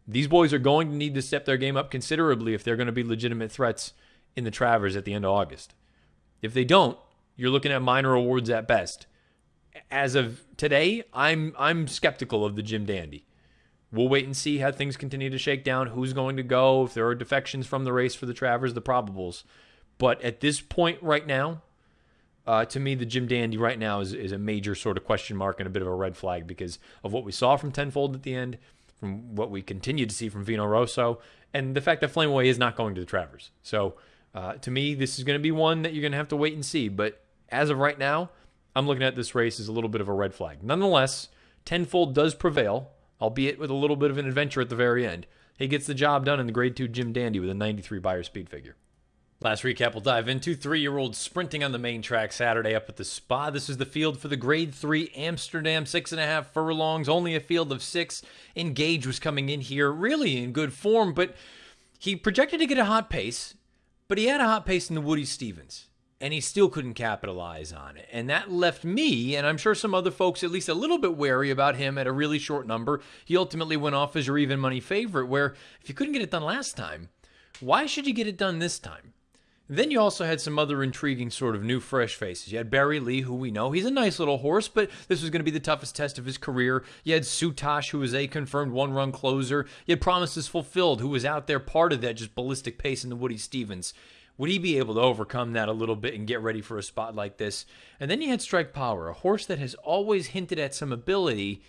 These boys are going to need to step their game up considerably if they're going to be legitimate threats in the Travers at the end of August. If they don't, you're looking at minor awards at best. As of today, I'm skeptical of the Jim Dandy. We'll wait and see how things continue to shake down, who's going to go, if there are defections from the race for the Travers, the probables. But at this point right now, to me, the Jim Dandy right now is a major sort of question mark and a bit of a red flag because of what we saw from Tenfold at the end, from what we continue to see from Vino Rosso, and the fact that Flame Away is not going to the Travers. So, to me, this is going to be one that you're going to have to wait and see. But as of right now, I'm looking at this race as a little bit of a red flag. Nonetheless, Tenfold does prevail, albeit with a little bit of an adventure at the very end. He gets the job done in the Grade 2 Jim Dandy with a 93 buyer speed figure. Last recap we'll dive into. 3-year-olds sprinting on the main track Saturday up at the Spa. This is the field for the Grade 3 Amsterdam 6.5 furlongs. Only a field of 6. Engage was coming in here really in good form, but he projected to get a hot pace, but he had a hot pace in the Woody Stevens, and he still couldn't capitalize on it. And that left me, and I'm sure some other folks, at least a little bit wary about him at a really short number. He ultimately went off as your even money favorite, where if you couldn't get it done last time, why should you get it done this time? Then you also had some other intriguing sort of new fresh faces. You had Barry Lee, who we know, he's a nice little horse, but this was going to be the toughest test of his career. You had Sutash, who was a confirmed one-run closer. You had Promises Fulfilled, who was out there part of that just ballistic pace in the Woody Stevens. Would he be able to overcome that a little bit and get ready for a spot like this? And then you had Strike Power, a horse that has always hinted at some ability,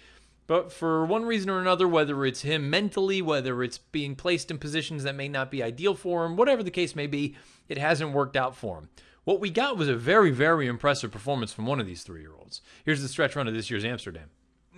but for one reason or another, whether it's him mentally, whether it's being placed in positions that may not be ideal for him, whatever the case may be, it hasn't worked out for him. What we got was a very, very impressive performance from one of these 3-year-olds. Here's the stretch run of this year's Amsterdam.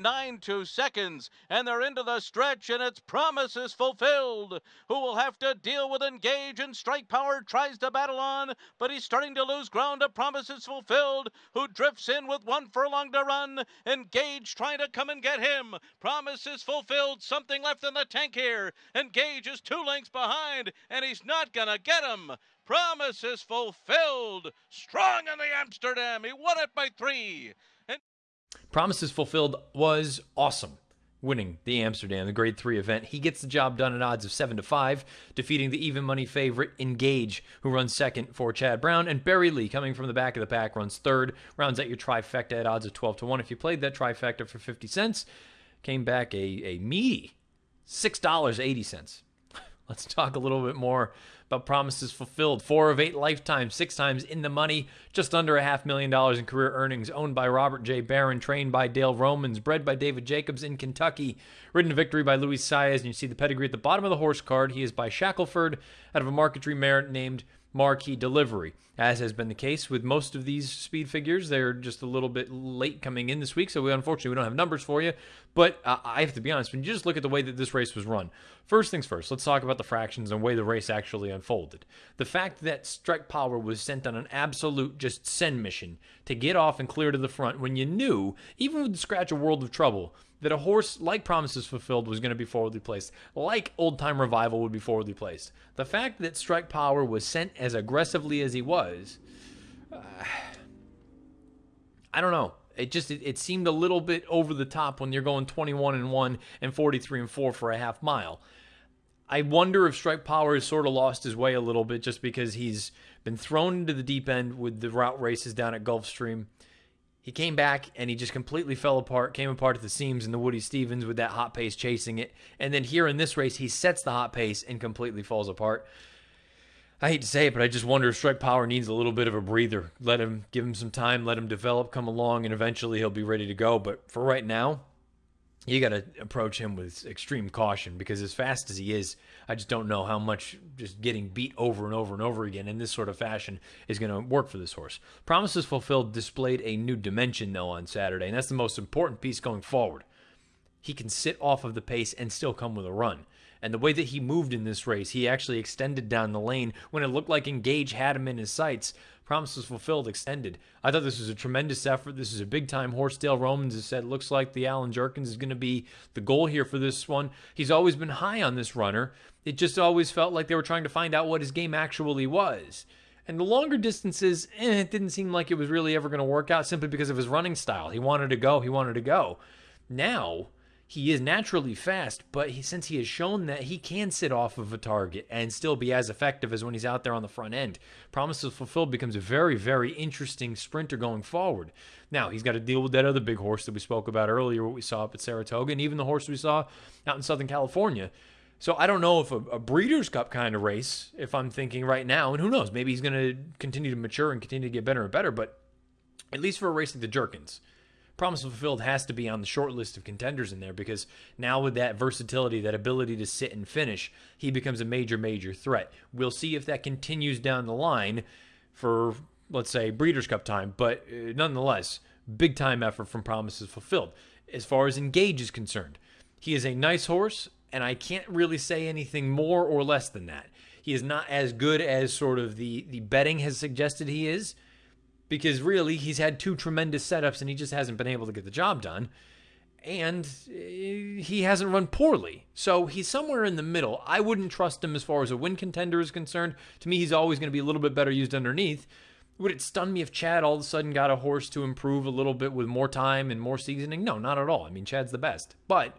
.92 seconds, and they're into the stretch, and its promise is fulfilled. Who will have to deal with Engage, and Strike Power tries to battle on, but he's starting to lose ground to Promise is Fulfilled, who drifts in with 1 furlong to run. Engage trying to come and get him. Promise is Fulfilled, something left in the tank here. Engage is 2 lengths behind, and he's not gonna get him. Promise is Fulfilled, strong in the Amsterdam. He won it by 3. Promise is Fulfilled was awesome, winning the Amsterdam, the Grade 3 event. He gets the job done at odds of 7-5, defeating the even money favorite Engage, who runs second for Chad Brown, and Barry Lee, coming from the back of the pack, runs third, rounds out your trifecta at odds of 12-1. If you played that trifecta for 50 cents, came back a meaty $6.80. Let's talk a little bit more about Promises Fulfilled. 4 of 8 lifetimes, 6 times in the money, just under $500,000 in career earnings, owned by Robert J. Barron, trained by Dale Romans, bred by David Jacobs in Kentucky, ridden to victory by Luis Saez, and you see the pedigree at the bottom of the horse card. He is by Shackelford, out of a marquetry mare named Marquee Delivery. As has been the case with most of these speed figures, they're just a little bit late coming in this week, so unfortunately we don't have numbers for you. But I have to be honest, when you just look at the way that this race was run, first things first, let's talk about the fractions and the way the race actually unfolded. The fact that Strike Power was sent on an absolute just send mission to get off and clear to the front when you knew, even with the scratch a world of trouble, that a horse like Promises Fulfilled was going to be forwardly placed, like Old Time Revival would be forwardly placed. The fact that Strike Power was sent as aggressively as he was, I don't know. It seemed a little bit over the top when you're going 21-1 and 43-4 for a half mile. I wonder if Strike Power has sort of lost his way a little bit just because he's been thrown into the deep end with the route races down at Gulfstream. He came back and he just completely fell apart, came apart at the seams in the Woody Stevens with that hot pace chasing it. And then here in this race, he sets the hot pace and completely falls apart. I hate to say it, but I just wonder if Strike Power needs a little bit of a breather. Give him some time, let him develop, come along, and eventually he'll be ready to go. But for right now, you got to approach him with extreme caution because as fast as he is, I just don't know how much just getting beat over and over and over again in this sort of fashion is going to work for this horse. Promises Fulfilled displayed a new dimension, though, on Saturday, and that's the most important piece going forward. He can sit off of the pace and still come with a run. And the way that he moved in this race, he actually extended down the lane when it looked like Engage had him in his sights. Promises Fulfilled extended. I thought this was a tremendous effort. This is a big-time horse. Dale Romans has said, looks like the Alan Jerkins is going to be the goal here for this one. He's always been high on this runner. It just always felt like they were trying to find out what his game actually was. And the longer distances, it didn't seem like it was really ever going to work out simply because of his running style. He wanted to go. Now, he is naturally fast, but since he has shown that he can sit off of a target and still be as effective as when he's out there on the front end, Promises Fulfilled becomes a very, very interesting sprinter going forward. Now, he's got to deal with that other big horse that we spoke about earlier, what we saw up at Saratoga, and even the horse we saw out in Southern California. So I don't know if a Breeders' Cup kind of race, if I'm thinking right now, and who knows, maybe he's going to continue to mature and continue to get better and better, but at least for a race like the Jerkins, Promise Fulfilled has to be on the short list of contenders in there because now with that versatility, that ability to sit and finish, he becomes a major, major threat. We'll see if that continues down the line for, let's say, Breeders' Cup time, but nonetheless, big-time effort from Promises Fulfilled. As far as Engage is concerned, he is a nice horse, and I can't really say anything more or less than that. He is not as good as sort of the betting has suggested he is, because really he's had 2 tremendous setups and he just hasn't been able to get the job done. And he hasn't run poorly. So he's somewhere in the middle. I wouldn't trust him as far as a win contender is concerned. To me, he's always going to be a little bit better used underneath. Would it stun me if Chad all of a sudden got a horse to improve a little bit with more time and more seasoning? No, not at all. I mean, Chad's the best. But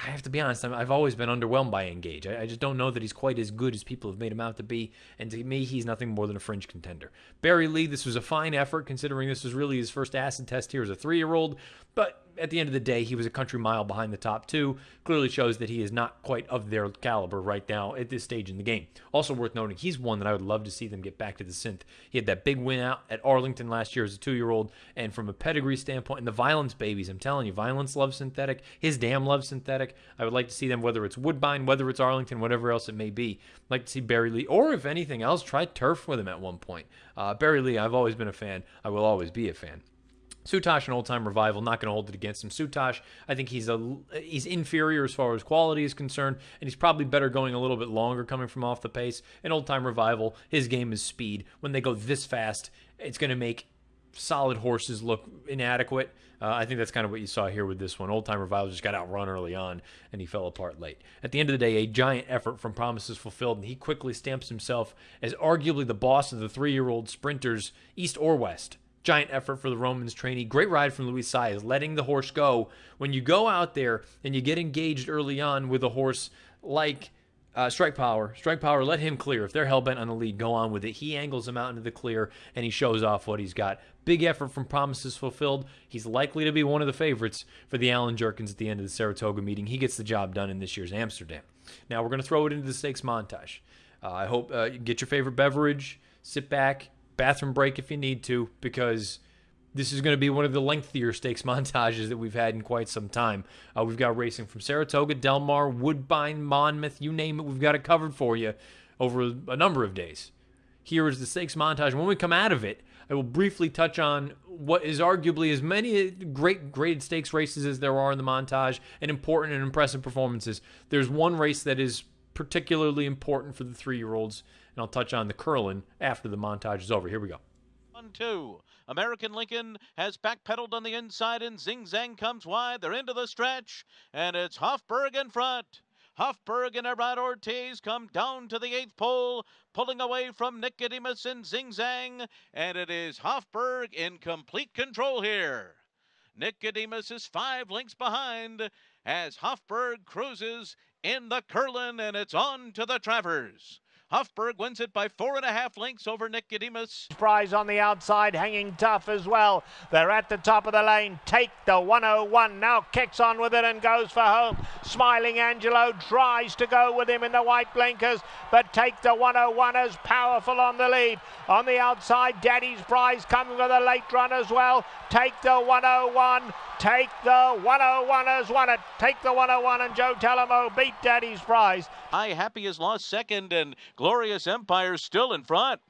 I have to be honest, I've always been underwhelmed by Engage. I just don't know that he's quite as good as people have made him out to be, and to me, he's nothing more than a fringe contender. Barry Lee, this was a fine effort, considering this was really his first acid test here as a 3-year-old, but at the end of the day, he was a country mile behind the top 2. Clearly shows that he is not quite of their caliber right now at this stage in the game. Also worth noting, he's one that I would love to see them get back to the synth. He had that big win out at Arlington last year as a 2-year-old, and from a pedigree standpoint, and the Violence babies, I'm telling you, Violence loves synthetic. His dam loves synthetic. I would like to see them, whether it's Woodbine, whether it's Arlington, whatever else it may be. I'd like to see Barry Lee, or if anything else, try turf with him at one point. Barry Lee, I've always been a fan. I will always be a fan. Sutosh and Old Time Revival, not going to hold it against him. Sutosh, I think he's inferior as far as quality is concerned, and he's probably better going a little bit longer coming from off the pace. And Old Time Revival, his game is speed. When they go this fast, it's going to make solid horses look inadequate. I think that's kind of what you saw here with this one. Old Time Revival just got outrun early on, and he fell apart late. At the end of the day, a giant effort from Promises Fulfilled, and he quickly stamps himself as arguably the boss of the 3-year-old sprinters, east or west. Giant effort for the Romans trainee. Great ride from Luis Saez, letting the horse go. When you go out there and you get engaged early on with a horse like Strike Power, let him clear. If they're hell-bent on the lead, go on with it. He angles him out into the clear, and he shows off what he's got. Big effort from Promises Fulfilled. He's likely to be one of the favorites for the Alan Jerkins at the end of the Saratoga meeting. He gets the job done in this year's Amsterdam. Now we're going to throw it into the stakes montage. I hope you get your favorite beverage, sit back, bathroom break if you need to, because this is going to be one of the lengthier stakes montages that we've had in quite some time. We've got racing from Saratoga, Del Mar, Woodbine, Monmouth, you name it, we've got it covered for you over a number of days. Here is the stakes montage. When we come out of it, I will briefly touch on what is arguably as many great graded stakes races as there are in the montage, and important and impressive performances. There's one race that is particularly important for the 3-year-olds, and I'll touch on the Curlin after the montage is over. Here we go. 1-2. American Lincoln has backpedaled on the inside, and Zing Zang comes wide. They're into the stretch, and it's Hofberg in front. Hofberg and Erad Ortiz come down to the 8th pole, pulling away from Nicodemus and Zing Zang, and it is Hofberg in complete control here. Nicodemus is 5 lengths behind as Hofberg cruises in the Curlin, and it's on to the Travers. Hofberg wins it by 4.5 lengths over Nicodemus. Prize on the outside, hanging tough as well. They're at the top of the lane. Take the 101, now kicks on with it and goes for home. Smiling Angelo tries to go with him in the white blinkers, but Take the 101 is powerful on the lead. On the outside, Daddy's Prize coming with a late run as well. Take the 101. Take the 101 has won it. Take the 101, and Joe Talamo beat Daddy's Prize. High Happy has lost second, and Glorious Empire still in front.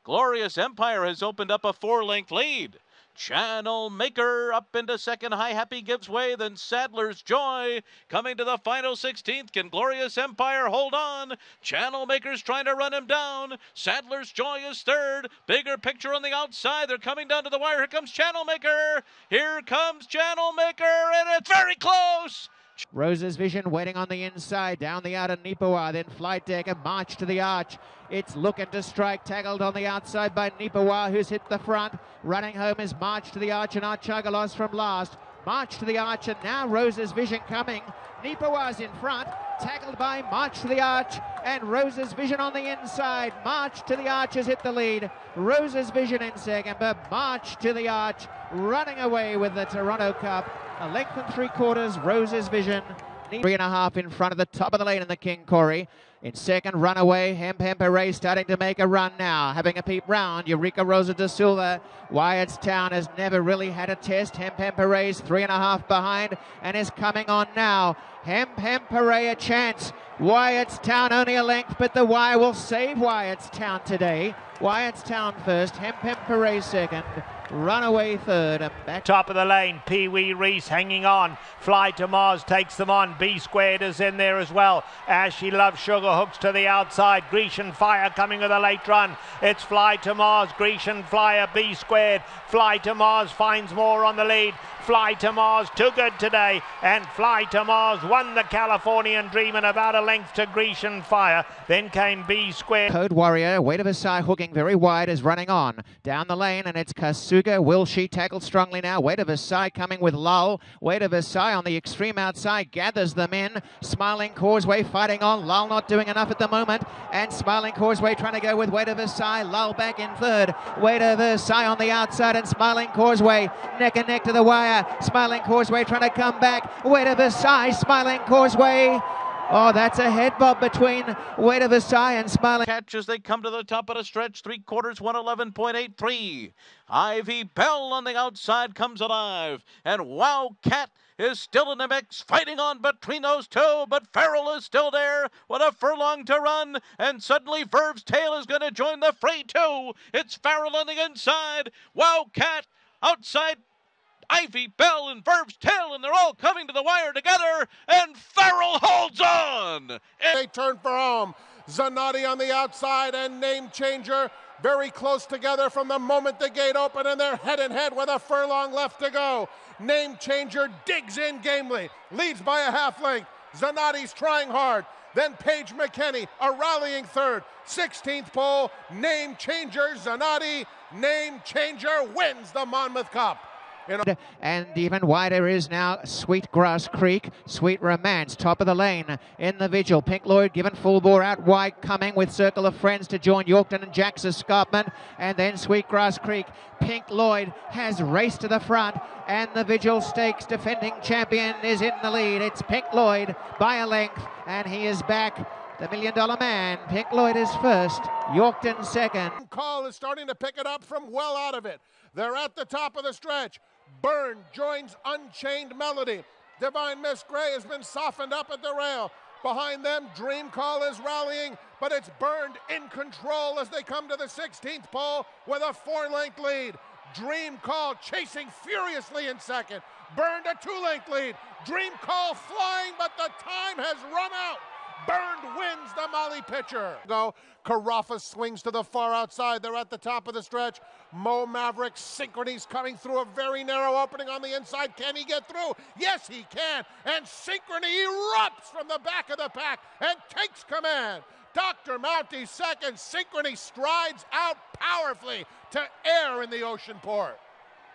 Glorious Empire has opened up a 4-length lead. Channel Maker up into second. High Happy gives way. Then Sadler's Joy coming to the final 16th. Can Glorious Empire hold on? Channel Maker's trying to run him down. Sadler's Joy is third. Bigger picture on the outside. They're coming down to the wire. Here comes Channel Maker. Here comes Channel Maker, and it's very close. Rose's Vision waiting on the inside, down the outer Nipawa, then Flight Deck and March to the arch. It's looking to strike, tackled on the outside by Nipawa, who's hit the front. Running home is March to the arch and Archagalos from last. March to the arch, and now Rose's Vision coming. Nipawa's in front, tackled by March to the arch, and Rose's Vision on the inside. March to the arch has hit the lead. Rose's Vision in second, but March to the arch running away with the Toronto Cup. A length and 3/4, Rose's Vision. 3.5 in front of the top of the lane in the King Corey. In second, Runaway, Hempe starting to make a run now. Having a peep round, Eureka Rosa da Silva. Wyatt's Town has never really had a test. Hempe's 3.5 behind and is coming on now. Hempe a chance. Wyatt's Town only a length, but the wire will save Wyatt's Town today. Wyatt's Town first, Hempe second. Runaway third, and back. Top of the lane, Pee Wee Reese hanging on. Fly to Mars takes them on. B Squared is in there as well. Ashy Love Sugar hooks to the outside. Grecian Fire coming with a late run. It's Fly to Mars, Grecian Flyer, B Squared. Fly to Mars finds more on the lead. Fly to Mars, too good today. And Fly to Mars won the Californian Dream in about a length to Grecian Fire. Then came B Squared. Code Warrior, Weight of Versailles hooking very wide, is running on. Down the lane, and it's Kasuga. Will she tackle strongly now? Weight of Versailles coming with Lull. Weight of Versailles on the extreme outside gathers them in. Smiling Causeway fighting on. Lull not doing enough at the moment. And Smiling Causeway trying to go with Weight of Versailles. Lull back in third. Weight of Versailles on the outside, and Smiling Causeway neck and neck to the wire. Smiling Causeway trying to come back. Weight of Versailles, Smiling Causeway. Oh, that's a head bob between Weight of Versailles and Smiling. Catch as they come to the top of the stretch. 3/4, 111.83. Ivy Bell on the outside comes alive. And Wow Cat is still in the mix, fighting on between those two, but Farrell is still there with a furlong to run, and suddenly Verve's Tail is going to join the fray too. It's Farrell on the inside. Wow Cat outside Ivy Bell and Verb's Tail, and they're all coming to the wire together, and Farrell holds on. They turn for home. Zanotti on the outside and Name Changer very close together from the moment the gate opened, and they're head and head with a furlong left to go. Name Changer digs in gamely, leads by a half length. Zanotti's trying hard. Then Paige McKenney, a rallying third. 16th pole, Name Changer, Zanotti. Name Changer wins the Monmouth Cup. And even wider is now Sweetgrass Creek. Sweet Romance, top of the lane in the Vigil. Pink Lloyd given full bore out wide, coming with Circle of Friends to join Yorkton and Jack's Escarpment. And then Sweetgrass Creek. Pink Lloyd has raced to the front, and the Vigil Stakes defending champion is in the lead. It's Pink Lloyd by a length, and he is back. The $1 Million Man. Pink Lloyd is first, Yorkton second. Call is starting to pick it up from well out of it. They're at the top of the stretch. Byrne joins Unchained Melody. Divine Miss Gray has been softened up at the rail. Behind them, Dream Call is rallying, but it's Burned in control as they come to the 16th pole with a 4-length lead. Dream Call chasing furiously in second. Burned a 2-length lead. Dream Call flying, but the time has run out. Burned wins the Molly pitcher. Go. Carafa swings to the far outside. They're at the top of the stretch. Mo Maverick, Synchrony's coming through a very narrow opening on the inside. Can he get through? Yes, he can. And Synchrony erupts from the back of the pack and takes command. Dr. Mounty second. Synchrony strides out powerfully to air in the ocean port.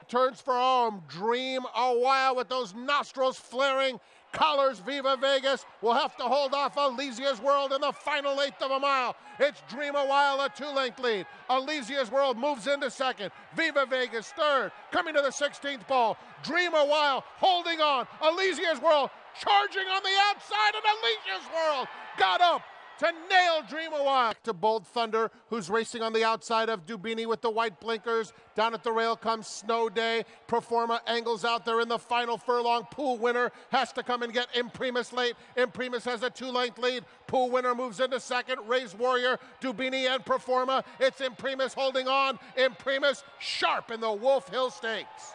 Turns for home. Dream a while with those nostrils flaring. Collars Viva Vegas will have to hold off Elysia's World in the final eighth of a mile. It's Dream a While, a 2-length lead. Elysia's World moves into second. Viva Vegas third. Coming to the 16th pole. Dream a While holding on. Elysia's World charging on the outside, and Elysia's World got up to nail Dream a While. To Bold Thunder, who's racing on the outside of Dubini with the white blinkers. Down at the rail comes Snow Day. Proforma angles out there in the final furlong. Pool winner has to come and get Imprimis late. Imprimis has a 2-length lead. Pool winner moves into second. Raise Warrior, Dubini, and Proforma. It's Imprimis holding on. Imprimis sharp in the Wolf Hill Stakes.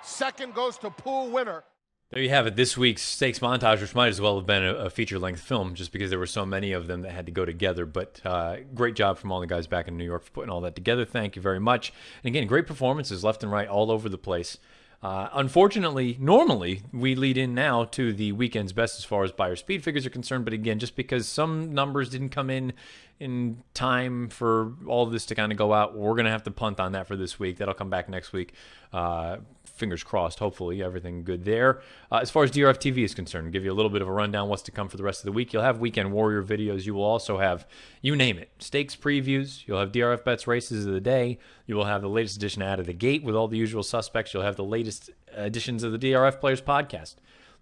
Second goes to Pool winner. There you have it, this week's Stakes montage, which might as well have been a feature-length film just because there were so many of them that had to go together. But great job from all the guys back in New York for putting all that together. Thank you very much. And again, great performances left and right all over the place. Unfortunately, normally, we lead in now to the weekend's best as far as buyer speed figures are concerned. But again, just because some numbers didn't come in time for all of this to kind of go out, we're going to have to punt on that for this week. That'll come back next week. Fingers crossed, hopefully, everything good there. As far as DRFTV is concerned, I'll give you a little bit of a rundown what's to come for the rest of the week. You'll have Weekend Warrior videos. You will also have, you name it, stakes previews. You'll have DRF Bets races of the day. You will have the latest edition Out of the Gate with all the usual suspects. You'll have the latest editions of the DRF Players podcast.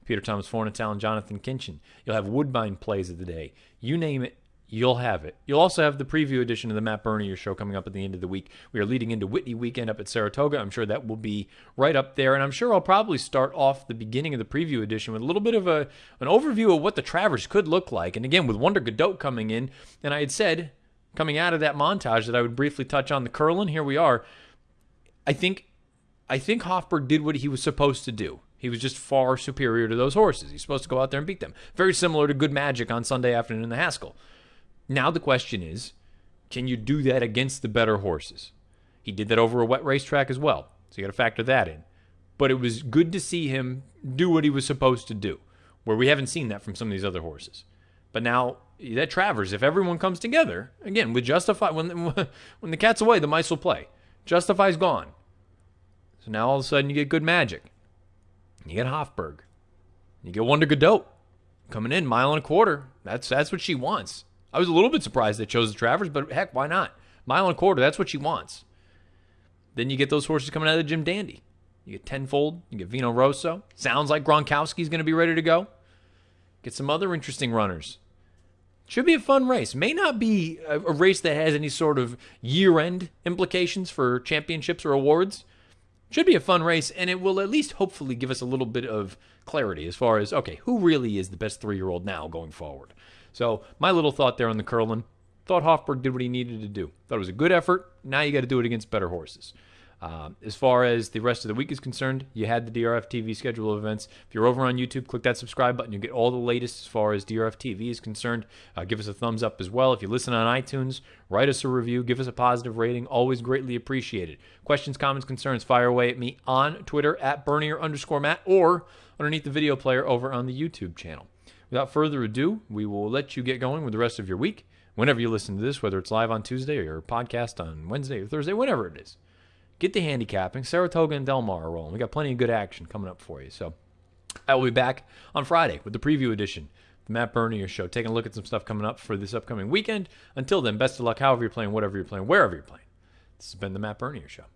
Peter Thomas Fornatal and Jonathan Kinchin. You'll have Woodbine Plays of the day. You name it, you'll have it. You'll also have the preview edition of the Matt Bernier show coming up at the end of the week. We are leading into Whitney weekend up at Saratoga. I'm sure that will be right up there. And I'm sure I'll probably start off the beginning of the preview edition with a little bit of an overview of what the Travers could look like. And again, with Wonder Godot coming in, and I had said, coming out of that montage, that I would briefly touch on the Curlin. Here we are. I think Hofberg did what he was supposed to do. He was just far superior to those horses. He's supposed to go out there and beat them. Very similar to Good Magic on Sunday afternoon in the Haskell. Now the question is, can you do that against the better horses? He did that over a wet racetrack as well, so you got to factor that in. But it was good to see him do what he was supposed to do, where we haven't seen that from some of these other horses. But now, that Travers, if everyone comes together, again, with Justify, when the cat's away, the mice will play. Justify's gone. So now all of a sudden you get Good Magic. You get Hofberg. You get Wonder Godot coming in, 1.25 miles. That's what she wants. I was a little bit surprised they chose the Travers, but heck, why not? 1.25 miles, that's what she wants. Then you get those horses coming out of the Jim Dandy. You get Tenfold, you get Vino Rosso. Sounds like Gronkowski's going to be ready to go. Get some other interesting runners. Should be a fun race. May not be a race that has any sort of year-end implications for championships or awards. Should be a fun race, and it will at least hopefully give us a little bit of clarity as far as, okay, who really is the best 3-year-old now going forward? So my little thought there on the Curlin, thought Hofberg did what he needed to do. Thought it was a good effort. Now you got to do it against better horses. As far as the rest of the week is concerned, you had the DRFTV schedule of events. If you're over on YouTube, click that subscribe button. You'll get all the latest as far as DRFTV is concerned. Give us a thumbs up as well. If you listen on iTunes, write us a review. Give us a positive rating. Always greatly appreciated. Questions, comments, concerns, fire away at me on Twitter at Bernier_Matt or underneath the video player over on the YouTube channel. Without further ado, we will let you get going with the rest of your week. Whenever you listen to this, whether it's live on Tuesday or your podcast on Wednesday or Thursday, whenever it is. Get the handicapping. Saratoga and Del Mar are rolling. We got plenty of good action coming up for you. So I will be back on Friday with the preview edition of the Matt Bernier Show, taking a look at some stuff coming up for this upcoming weekend. Until then, best of luck however you're playing, whatever you're playing, wherever you're playing. This has been the Matt Bernier Show.